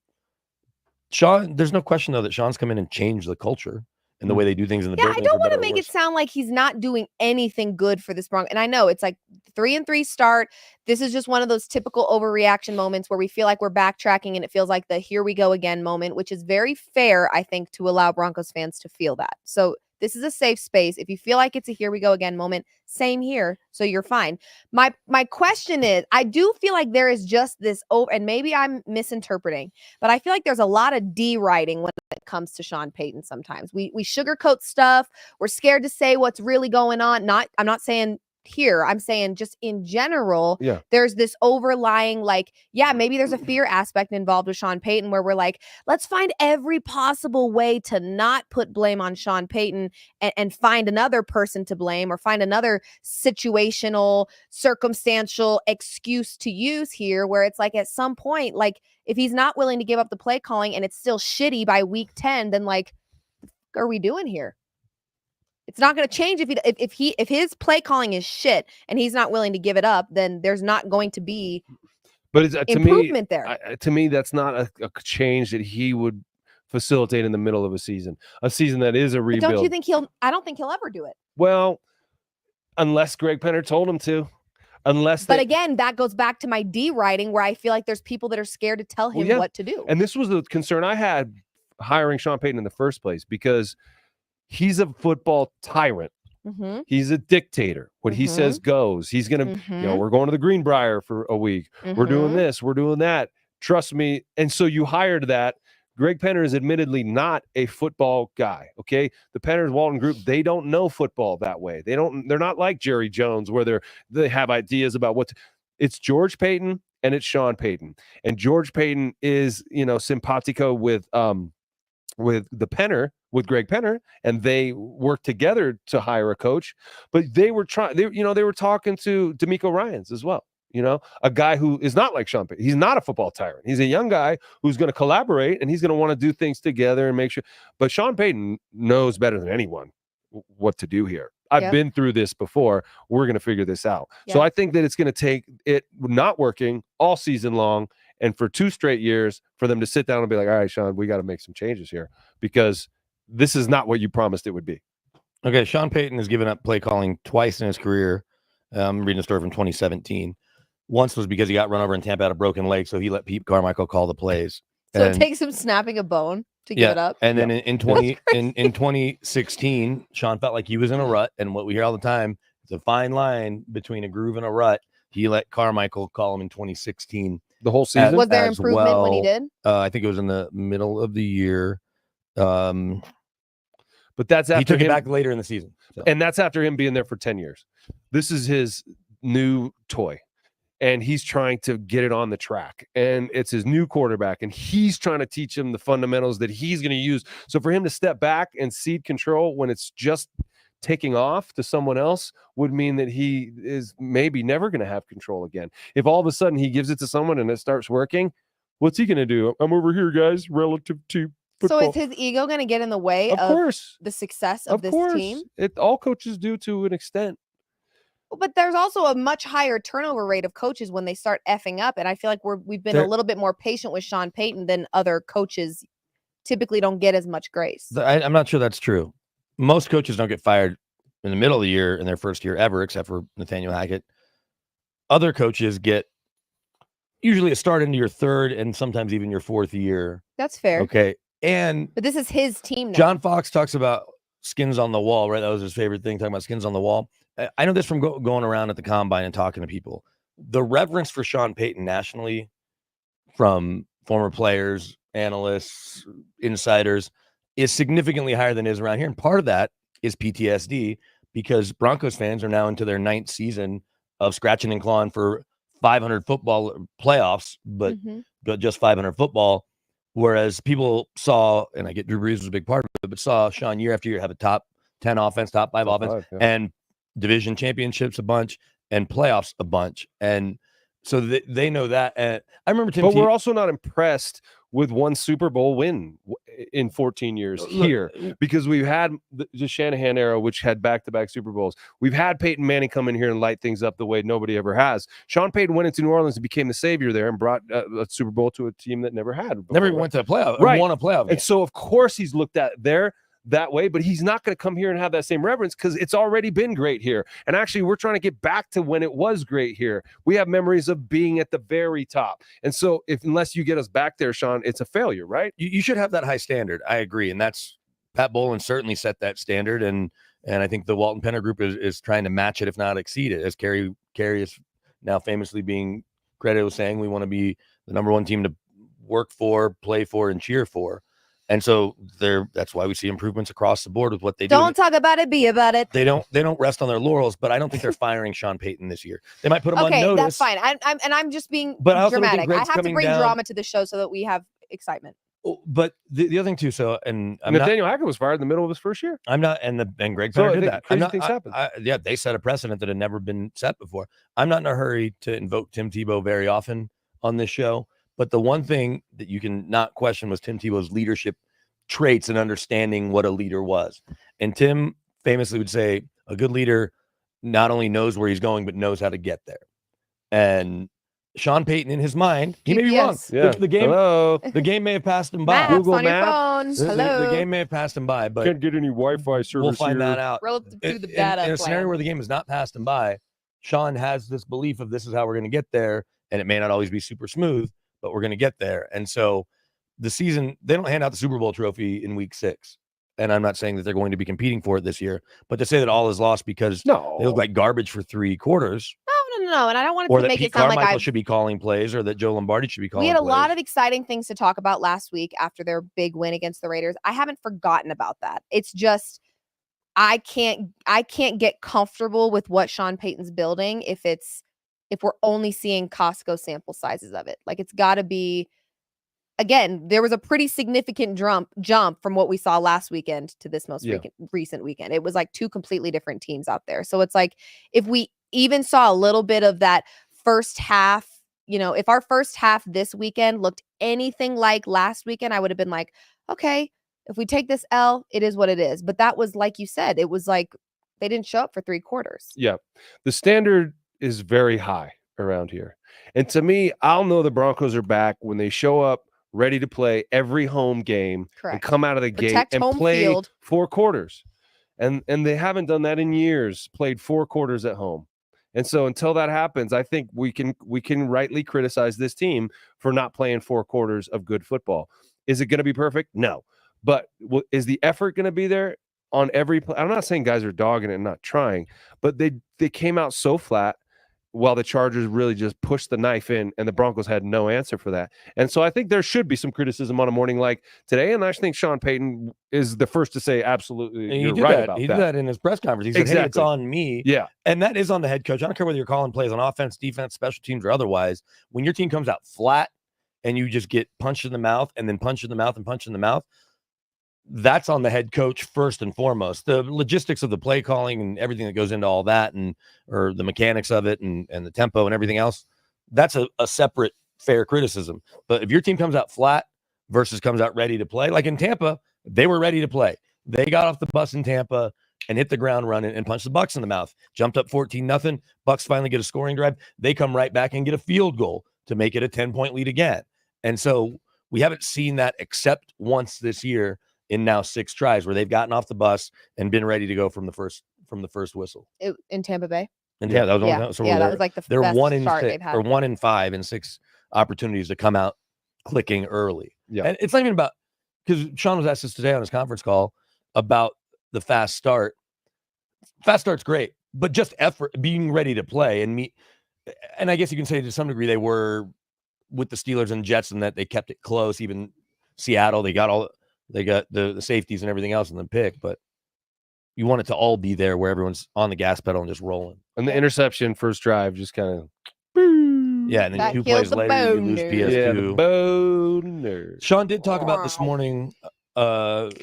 Sean, there's no question, though, that Sean's come in and changed the culture and the way they do things in the building.
I don't want to make it sound like he's not doing anything good for this Broncos. And I know it's like 3-3 start. This is just one of those typical overreaction moments where we feel like we're backtracking and it feels like the here we go again moment, which is very fair, I think, to allow Broncos fans to feel that. So this is a safe space. If you feel like it's a here we go again moment, same here. So you're fine. My question is, I do feel like there is just this and maybe I'm misinterpreting, but I feel like there's a lot of D-writing when it comes to Sean Payton sometimes. We sugarcoat stuff. We're scared to say what's really going on. I'm not saying here, I'm saying just in general, there's this overlying, maybe there's a fear aspect involved with Sean Payton where we're like, let's find every possible way to not put blame on Sean Payton and find another person to blame or find another situational, circumstantial excuse to use here where it's like at some point, like if he's not willing to give up the play calling and it's still shitty by week 10, then like, what are we doing here? It's not going to change if his play calling is shit and he's not willing to give it up, then there's not going to be improvement there.
To me, that's not a change that he would facilitate in the middle of a season that is a rebuild.
But don't you think I don't think he'll ever do it.
Well, unless Greg Penner told him to.
But again, that goes back to my D writing where I feel like there's people that are scared to tell him what to do.
And this was the concern I had hiring Sean Payton in the first place because he's a football tyrant.
Mm-hmm.
He's a dictator. What he says goes. He's going to, we're going to the Greenbrier for a week. We're doing this. We're doing that. Trust me. And so you hired that. Greg Penner is admittedly not a football guy. Okay. The Penners Walton group, they don't know football that way. They're not like Jerry Jones where they have ideas about it's George Payton and it's Sean Payton. And George Payton is, simpatico with the Penner, with Greg Penner, and they worked together to hire a coach. But they were talking to DeMeco Ryans as well. A guy who is not like Sean Payton. He's not a football tyrant. He's a young guy who's going to collaborate and he's going to want to do things together and make sure. But Sean Payton knows better than anyone what to do here. I've been through this before. We're going to figure this out. So I think that it's going to take it not working all season long and for 2 straight years for them to sit down and be like, all right, Sean, we got to make some changes here because this is not what you promised it would be.
Okay, Sean Payton has given up play calling twice in his career. I'm reading a story from 2017. Once was because he got run over in Tampa, had a broken leg, so he let Pete Carmichael call the plays.
So it takes him snapping a bone to give it up.
And then in 2016, Sean felt like he was in a rut, and what we hear all the time, it's a fine line between a groove and a rut. He let Carmichael call him in 2016.
The whole season?
Was there improvement when he did?
I think it was in the middle of the year.
But that's after
he took it back later in the season. So.
And that's after him being there for 10 years. This is his new toy. And he's trying to get it on the track. And it's his new quarterback. And he's trying to teach him the fundamentals that he's going to use. So for him to step back and cede control when it's just taking off to someone else would mean that he is maybe never going to have control again. If all of a sudden he gives it to someone and it starts working, What's he going to do? I'm over here, guys, relative to football.
So is his ego going to get in the way
Of
of
course.
the success of this team?
All coaches do to an extent.
But there's also a much higher turnover rate of coaches when they start effing up. And I feel like we've been a little bit more patient with Sean Payton than other coaches typically don't get as much grace.
I'm not sure that's true. Most coaches don't get fired in the middle of the year in their first year ever, except for Nathaniel Hackett. Other coaches get usually a start into your third and sometimes even your fourth year.
That's fair.
Okay. But
this is his team now.
John Fox talks about skins on the wall, right? That was his favorite thing, talking about skins on the wall. I know this from going around at the combine and talking to people. The reverence for Sean Payton nationally from former players, analysts, insiders is significantly higher than it is around here. And part of that is PTSD because Broncos fans are now into their 9th season of scratching and clawing for 500 football playoffs, but just 500 football. Whereas people saw, and I get Drew Brees was a big part of it, but saw Sean year after year have a top 10 offense, top 5 offense, and division championships a bunch and playoffs a bunch. And so they know that. And I remember Tim.
But we're also not impressed with one Super Bowl win in 14 years here because we've had the Shanahan era, which had back-to-back Super Bowls. We've had Peyton Manning come in here and light things up the way nobody ever has. Sean Payton went into New Orleans and became the savior there and brought a Super Bowl to a team that never had. Before,
never even went to a playoff,
right?
Won a playoff game.
And so, of course, he's looked at there that way, but he's not going to come here and have that same reverence because it's already been great here. And actually, we're trying to get back to when it was great here. We have memories of being at the very top. And so unless you get us back there, Sean, it's a failure, right?
You should have that high standard. I agree. And that's Pat Bowlen certainly set that standard. And I think the Walton Penner group is trying to match it, if not exceed it, as Kerry is now famously being credited with saying we want to be the number one team to work for, play for, and cheer for. And so that's why we see improvements across the board with what they do.
Don't talk about it, be about it.
They don't rest on their laurels, but I don't think they're firing Sean Payton this year. They might put him on notice.
Okay, that's fine. I'm just being dramatic. I have to bring drama to the show so that we have excitement.
But the other thing too,
Nathaniel Hackett was fired in the middle of his first year.
I'm not, and Greg Penner did that.
Crazy things happen.
They set a precedent that had never been set before. I'm not in a hurry to invoke Tim Tebow very often on this show, but the one thing that you can not question was Tim Tebow's leadership traits and understanding what a leader was. And Tim famously would say, a good leader not only knows where he's going, but knows how to get there. And Sean Payton, in his mind, he may be wrong.
Yeah.
The game may have passed him by.
Maps
Google
on your
Maps.
phone. Hello.
The game may have passed him by, but
Can't get any Wi-Fi service.
we'll find
here.
that out.
Relative to the data
In a
plan.
scenario where the game has not passed him by, Sean has this belief of this is how we're going to get there, and it may not always be super smooth, but we're going to get there. And so the season, they don't hand out the Super Bowl trophy in week 6. And I'm not saying that they're going to be competing for it this year, but to say that all is lost because they look like garbage for 3 quarters.
No. And I don't want
Or
to
that
make
Pete
it sound
Carmichael
like
should be calling plays, or that Joe Lombardi should be calling plays.
We had a lot of exciting things to talk about last week after their big win against the Raiders. I haven't forgotten about that. It's just I can't get comfortable with what Sean Payton's building if we're only seeing Costco sample sizes of it. Like, it's got to be. Again, there was a pretty significant jump from what we saw last weekend to this most recent weekend. It was like 2 completely different teams out there. So it's like, if we even saw a little bit of that first half, if our first half this weekend looked anything like last weekend, I would have been like, okay, if we take this L, it is what it is. But that was, like you said, it was like they didn't show up for 3 quarters.
Yeah. The standard is very high around here. And to me, I'll know the Broncos are back when they show up ready to play every home game.
Correct.
And come out of the gate and play
field.
4 quarters. And they haven't done that in years, played 4 quarters at home. And so until that happens, I think we can rightly criticize this team for not playing 4 quarters of good football. Is it going to be perfect? No. But is the effort going to be there on every play? I'm not saying guys are dogging it and not trying, but they came out so flat while the Chargers really just pushed the knife in, and the Broncos had no answer for that. And so I think there should be some criticism on a morning like today, and I think Sean Payton is the first to say absolutely
and
you're right about that.
He did that in his press conference. He said, hey, it's on me.
Yeah.
And that is on the head coach. I don't care whether you're calling plays on offense, defense, special teams, or otherwise. When your team comes out flat and you just get punched in the mouth and then punched in the mouth and punched in the mouth, that's on the head coach first and foremost. The logistics of the play calling and everything that goes into all that, or the mechanics of it and the tempo and everything else, that's a separate fair criticism. But if your team comes out flat versus comes out ready to play, like in Tampa, they were ready to play. They got off the bus in Tampa and hit the ground running and punched the Bucs in the mouth. Jumped up 14-0. Bucs finally get a scoring drive. They come right back and get a field goal to make it a 10-point lead again. And so we haven't seen that except once this year in now 6 tries where they've gotten off the bus and been ready to go from the first whistle.
In Tampa Bay.
And yeah, that was
Yeah,
one. So
that was like the
they're
best
1 in
start
6
they've had.
or 1 in 5 and 6 opportunities to come out clicking early.
Yeah.
And it's not even about, because Sean was asked this today on his conference call about the fast start. Fast start's great, but just effort, being ready to play. And I guess you can say to some degree they were with the Steelers and Jets in that they kept it close. Even Seattle, they got the safeties and everything else in the pick, but you want it to all be there where everyone's on the gas pedal and just rolling.
And the interception first drive just kind of.
Yeah, and then
That
2
kills
plays
the
later, you lose
boner.
PS2.
Yeah, the boner.
Sean did talk about this morning. And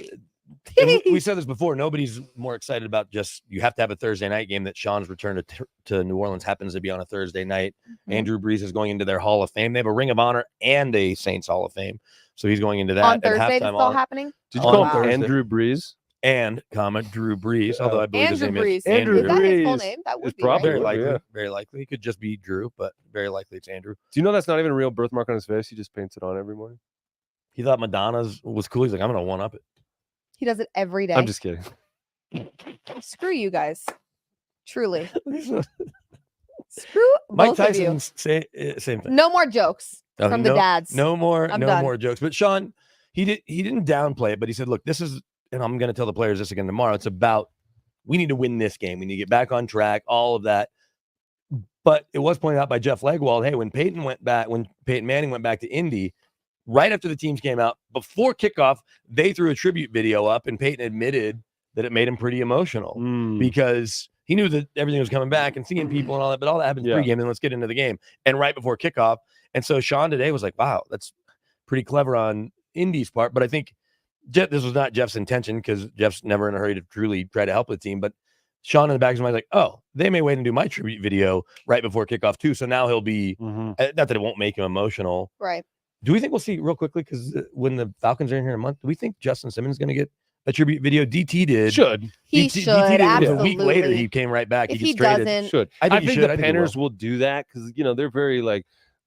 we said this before. Nobody's more excited about just you have to have a Thursday night game. That Sean's return to New Orleans happens to be on a Thursday night.
Mhm.
Andrew Brees is going into their Hall of Fame. They have a Ring of Honor and a Saints Hall of Fame, so he's going into that
On
at
Thursday,
halftime.
that's still happening.
Did you
on
call him
Thursday.
Andrew Brees?
And Drew Brees, although I believe his
Andrew
name
Brees.
is Andrew.
Is that his full
Brees.
name? That would
It's
be
probably-
Very
right.
likely.
Yeah.
Very likely. It could just be Drew, but very likely it's Andrew.
Do you know that's not even a real birthmark on his face? He just paints it on every morning.
He thought Madonna's was cool. He's like, I'm gonna one up it.
He does it every day.
I'm just kidding.
Screw you guys. Truly. Screw
Mike
both of you.
Tyson same thing.
No more jokes
No,
from the dads.
No more
I'm done.
more jokes. But Sean, he didn't downplay it, but he said, look, this is, and I'm gonna tell the players this again tomorrow. It's about we need to win this game. We need to get back on track, all of that. But it was pointed out by Jeff Legwold, hey, when Payton Manning went back to Indy, right after the teams came out, before kickoff, they threw a tribute video up, and Payton admitted that it made him pretty emotional because he knew that everything was coming back and seeing people and all that, but all that happens pregame, and let's get into the game. And right before kickoff. And so Sean today was like, wow, that's pretty clever on Indy's part. But I think this was not Jeff's intention because Jeff's never in a hurry to truly try to help the team. But Sean in the back of his mind, like, oh, they may wait and do my tribute video right before kickoff too. So now he'll be, not that it won't make him emotional.
Right.
Do we think we'll see real quickly? Because when the Falcons are in here in a month, do we think Justin Simmons is going to get a tribute video? DT did.
Should.
He
DT
should.
did.
Absolutely.
A week later, he came right back.
If
he
he
gets traded.
doesn't,
Should.
I think,
I
he
think
should.
the
I think he
Penners will do that because they're very like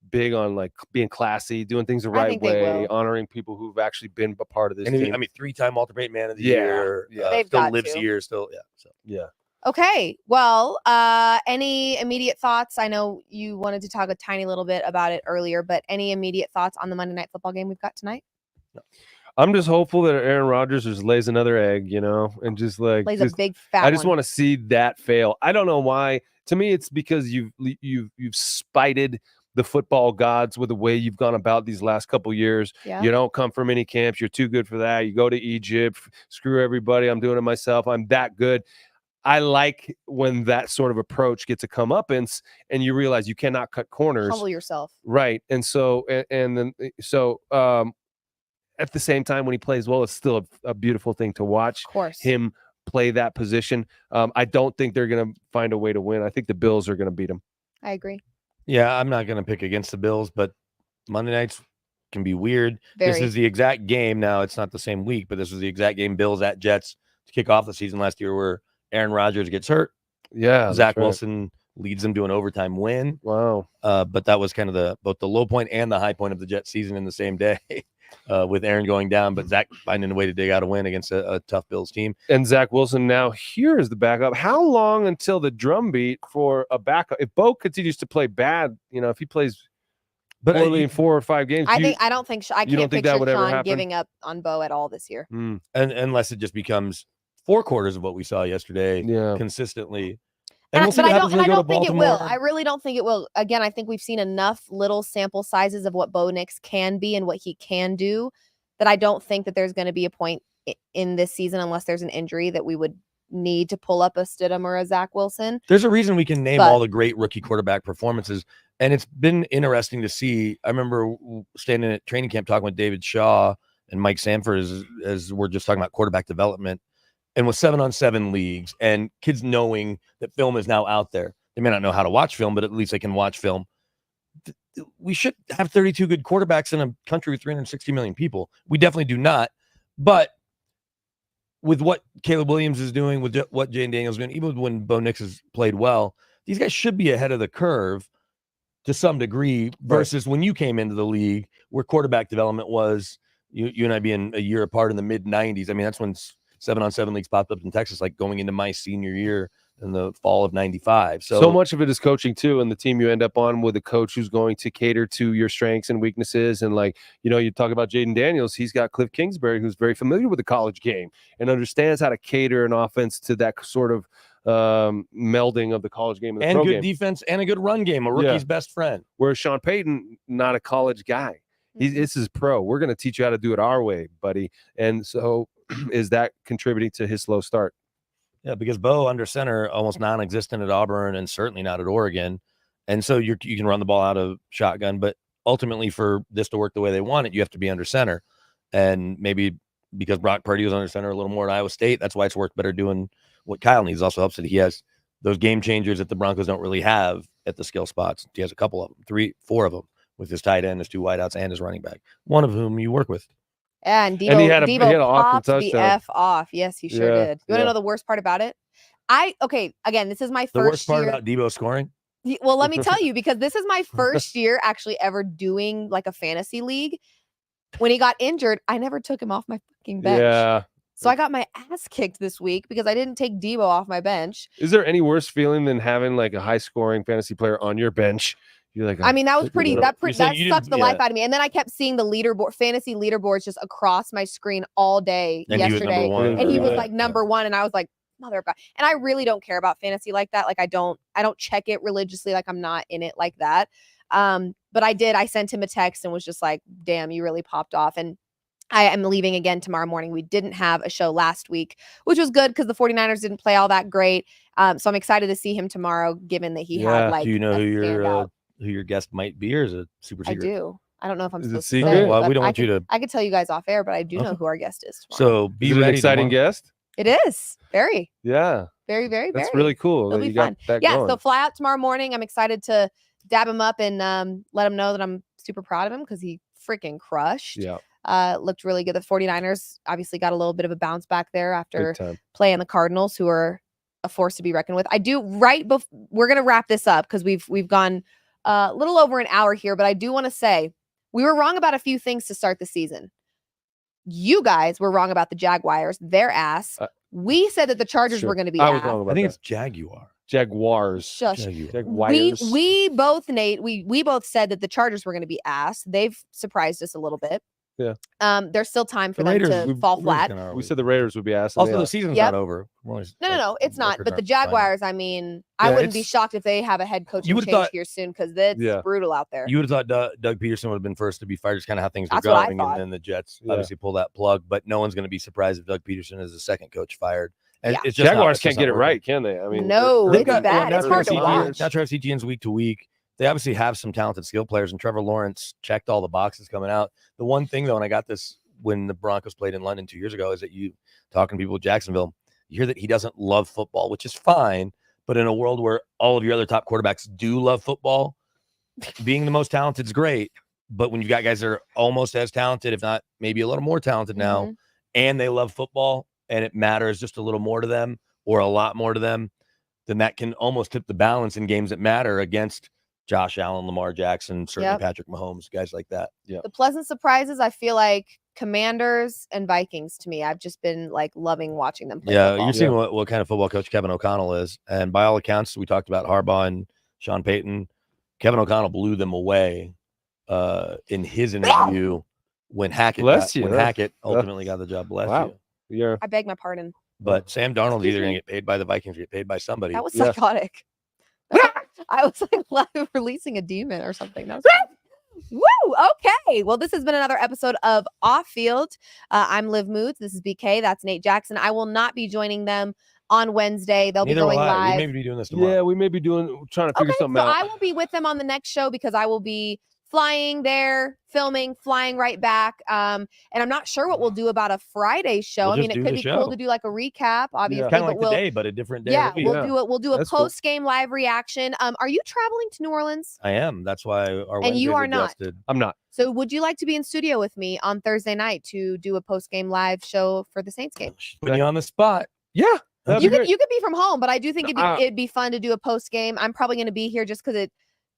big on like being classy, doing things the
I
right
think they
way,
will.
honoring people who've actually been a part of this
And
team.
I mean, 3-time All-Great Man of the
Yeah,
year.
yeah.
They've
Still
got
lives
to.
here. Still, yeah. So.
yeah.
Okay. Well, any immediate thoughts? I know you wanted to talk a tiny little bit about it earlier, but any immediate thoughts on the Monday Night Football game we've got tonight?
I'm just hopeful that Aaron Rodgers just lays another egg, and just like
Lays a big fat
I just
one.
want to see that fail. I don't know why. To me, it's because you've spited the football gods with the way you've gone about these last couple years.
Yeah.
You don't come from any camps. You're too good for that. You go to Egypt. Screw everybody. I'm doing it myself. I'm that good. I like when that sort of approach gets a comeuppance and you realize you cannot cut corners.
Humble yourself.
Right. And so, at the same time, when he plays well, it's still a beautiful thing to watch
Of course.
him play that position. I don't think they're going to find a way to win. I think the Bills are going to beat them.
I agree.
Yeah, I'm not going to pick against the Bills, but Monday nights can be weird.
Very.
This is the exact game. Now, it's not the same week, but this is the exact game Bills at Jets to kick off the season last year where Aaron Rodgers gets hurt.
Yeah.
Zach
that's right.
Wilson leads them to an overtime win.
Wow.
But that was kind of both the low point and the high point of the Jets season in the same day with Aaron going down, but Zach finding a way to dig out a win against a tough Bills team.
And Zach Wilson now here is the backup. How long until the drum beat for a backup? If Bo continues to play bad, if he plays poorly in 4 or 5 games,
I don't think I
you don't
can't
think that
picture
would ever
Sean
happen?
giving up on Bo at all this year.
And unless it just becomes 4 quarters of what we saw yesterday consistently. And we'll see what happens when they go to
think it
Baltimore.
will. I really don't think it will. Again, I think we've seen enough little sample sizes of what Bo Nix can be and what he can do that I don't think that there's going to be a point in this season, unless there's an injury, that we would need to pull up a Stidham or a Zach Wilson.
There's a reason we can name
But-
all the great rookie quarterback performances. And it's been interesting to see. I remember standing at training camp talking with David Shaw and Mike Sanford as we're just talking about quarterback development. And with 7-on-7 leagues and kids knowing that film is now out there. They may not know how to watch film, but at least they can watch film. we should have 32 good quarterbacks in a country with 360 million people. We definitely do not. But with what Caleb Williams is doing, with what Jayden Daniels is doing, even when Bo Nix has played well, these guys should be ahead of the curve to some degree versus when you came into the league where quarterback development was you and I being a year apart in the mid 90s. I mean, that's when 7-on-7 leagues popped up in Texas, like going into my senior year in the fall of 95. So
much of it is coaching too, and the team you end up on with a coach who's going to cater to your strengths and weaknesses. And like, you talk about Jayden Daniels, he's got Cliff Kingsbury, who's very familiar with the college game and understands how to cater an offense to that sort of melding of the college game and the pro
good
game.
Defense and a good run game, a rookie's best friend.
Whereas Sean Payton, not a college guy. This is pro. We're going to teach you how to do it our way, buddy. And so is that contributing to his slow start?
Yeah, because Bo under center almost non-existent at Auburn and certainly not at Oregon. And so you can run the ball out of shotgun, but ultimately for this to work the way they want it, you have to be under center. And maybe because Brock Purdy was under center a little more at Iowa State, that's why it's worked better doing what Kyle needs. Also helps that he has those game changers that the Broncos don't really have at the skill spots. He has a couple of them, 3, 4 of them with his tight end, his 2 wideouts, and his running back, one of whom you work with.
And Debo,
And he had an
Debo
awesome
popped the
touchdown.
F off. Yes, he sure did. You want to know the worst part about it? Again, this is my first
The worst part
year.
about Debo scoring?
Well, let me tell you, because this is my first year actually ever doing like a fantasy league. When he got injured, I never took him off my fucking bench.
Yeah.
So I got my ass kicked this week because I didn't take Debo off my bench.
Is there any worse feeling than having like a high scoring fantasy player on your bench? You're like,
I mean, that was pretty. That
You're saying you
sucked
didn't-
the life out of me. And then I kept seeing the leaderboard, fantasy leaderboards, just across my screen all day
And he was
yesterday.
number 1.
And he was
Yeah.
like number 1, and I was like, motherfucker. And I really don't care about fantasy like that. Like I don't check it religiously. Like I'm not in it like that. But I sent him a text and was just like, damn, you really popped off. And I am leaving again tomorrow morning. We didn't have a show last week, which was good because the 49ers didn't play all that great. So I'm excited to see him tomorrow, given that he had like
Do you know
a
who
standout.
your guest might be, or is it super
I
secret?
do. I don't know if I'm
Is it
supposed to
secret?
say.
Well,
but
we don't
I
want you
can-
to.
I could tell you guys off air, but I do know
Okay.
who our guest is tomorrow.
So be
is it an
ready.
exciting
tomorrow.
guest?
It is very,
Yeah.
very, very, very.
That's really cool.
It'll
that
be
you got
fun.
that
Yeah.
going.
So fly out tomorrow morning. I'm excited to dab him up and let him know that I'm super proud of him because he freaking crushed.
Yeah.
Looked really good. The 49ers obviously got a little bit of a bounce back there after
Big time.
playing the Cardinals, who are a force to be reckoned with. I do we're gonna wrap this up because we've gone a little over an hour here, but I do want to say we were wrong about a few things to start the season. You guys were wrong about the Jaguars, their ass. We said that the Chargers
Sure.
were going to be
I was
ass.
wrong about
I think
that.
it's Jaguar.
Jaguars.
Shush.
Jaguar.
Jaguars.
We both, Nate, we both said that the Chargers were going to be ass. They've surprised us a little bit.
Yeah.
There's still time for
The
them
Raiders,
to fall flat.
We said the Raiders would be ass. and
Also,
they
the
are.
season's
Yep.
not over.
No, it's not.
records
But the
aren't final.
Jaguars, I mean, I
Yeah,
wouldn't be
it's-
shocked if they have a head coaching
You would've
change
thought-
here soon because it's
Yeah.
brutal out there.
You would have thought Doug Peterson would have been first to be fired, just kind of how things were
That's what I
going,
thought.
and then the Jets
Yeah.
obviously pull that plug. But no one's going to be surprised if Doug Peterson is the second coach fired. And
Yeah.
it's just
Jaguars
it's
can't
just
get
not
it
working.
right, can they? I mean,
No,
they're-
it's bad.
now
It's hard to
Travis
watch.
Etienne- Now Travis Etienne's week to week. They obviously have some talented skill players, and Trevor Lawrence checked all the boxes coming out. The one thing, though, and I got this when the Broncos played in London 2 years ago, is that you talking to people with Jacksonville, you hear that he doesn't love football, which is fine. But in a world where all of your other top quarterbacks do love football, being the most talented is great. But when you've got guys that are almost as talented, if not maybe a little more talented now,
Mhm.
and they love football, and it matters just a little more to them or a lot more to them, then that can almost tip the balance in games that matter against Josh Allen, Lamar Jackson, certainly
Yep.
Patrick Mahomes, guys like that.
The pleasant surprises, I feel like Commanders and Vikings to me. I've just been like loving watching them play
Yeah,
football.
you're seeing what kind of football coach Kevin O'Connell is. And by all accounts, we talked about Harbaugh and Sean Payton. Kevin O'Connell blew them away in his interview when Hackett ultimately got the job. Bless
Wow.
you.
Yeah.
I beg my pardon.
But Sam Darnold's
Excuse
either going
me?
to get paid by the Vikings or get paid by somebody.
That was
Yes.
psychotic. I was like live releasing a demon or something. That was Woo! Okay. Well, this has been another episode of Off Field. I'm Liv Moods. This is BK. That's Nate Jackson. I will not be joining them on Wednesday. They'll
Neither
be going
will I.
live.
We may be doing this tomorrow.
Yeah, we may be trying to figure
Okay,
something
so
out.
I will be with them on the next show because I will be flying there, filming, flying right back. And I'm not sure what we'll do about a Friday show.
We'll
I mean,
just
it
do
could
the
be cool
show.
to do like a recap, obviously,
Kind of
but
like today, but a different day.
yeah,
of the week.
we'll do a
That's cool.
post game live reaction. Are you traveling to New Orleans?
I am. That's why our
And you
Wednesdays
are not.
adjusted.
I'm not.
So would you like to be in studio with me on Thursday night to do a post game live show for the Saints game?
Putting you on the spot.
Yeah. That'd
You
be
could
great.
you could be from home, but I do think
Uh,
it'd be fun to do a post game. I'm probably going to be here just because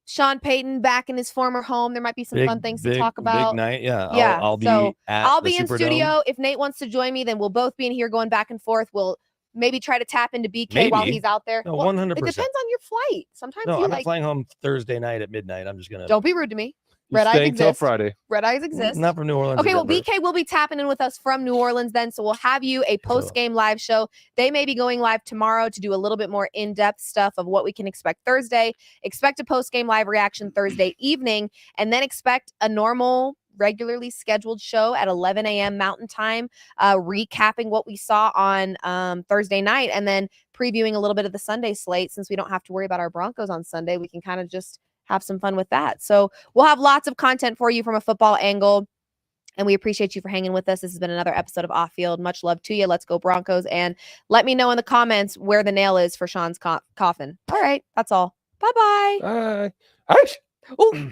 Sean Payton back in his former home. There might be some fun things to talk about.
Big night. Yeah.
Yeah,
I'll be
so
at
I'll
the
be in
Superdome.
studio. If Nate wants to join me, then we'll both be in here going back and forth. We'll maybe try to tap into BK while
Maybe.
he's out there.
No,
Well,
100%.
It depends on your flight. Sometimes
No,
you
I'm not
like.
flying home Thursday night at midnight. I'm just gonna.
Don't be rude to me.
You
Red eyes
staying till
exist.
Friday.
Red eyes exist.
Not from New Orleans.
Okay,
to
well,
Denver.
BK will be tapping in with us from New Orleans then. So we'll have you a post-game live show. They may be going live tomorrow to do a little bit more in-depth stuff of what we can expect Thursday. Expect a post-game live reaction Thursday evening, and then expect a normal, regularly scheduled show at 11 a.m. Mountain Time, recapping what we saw on Thursday night, and then previewing a little bit of the Sunday slate. Since we don't have to worry about our Broncos on Sunday, we can kind of just have some fun with that. So we'll have lots of content for you from a football angle. And we appreciate you for hanging with us. This has been another episode of Off Field. Much love to you. Let's go Broncos. And let me know in the comments where the nail is for Sean's coffin. All right. That's all. Bye-bye.
Bye.
Ooh.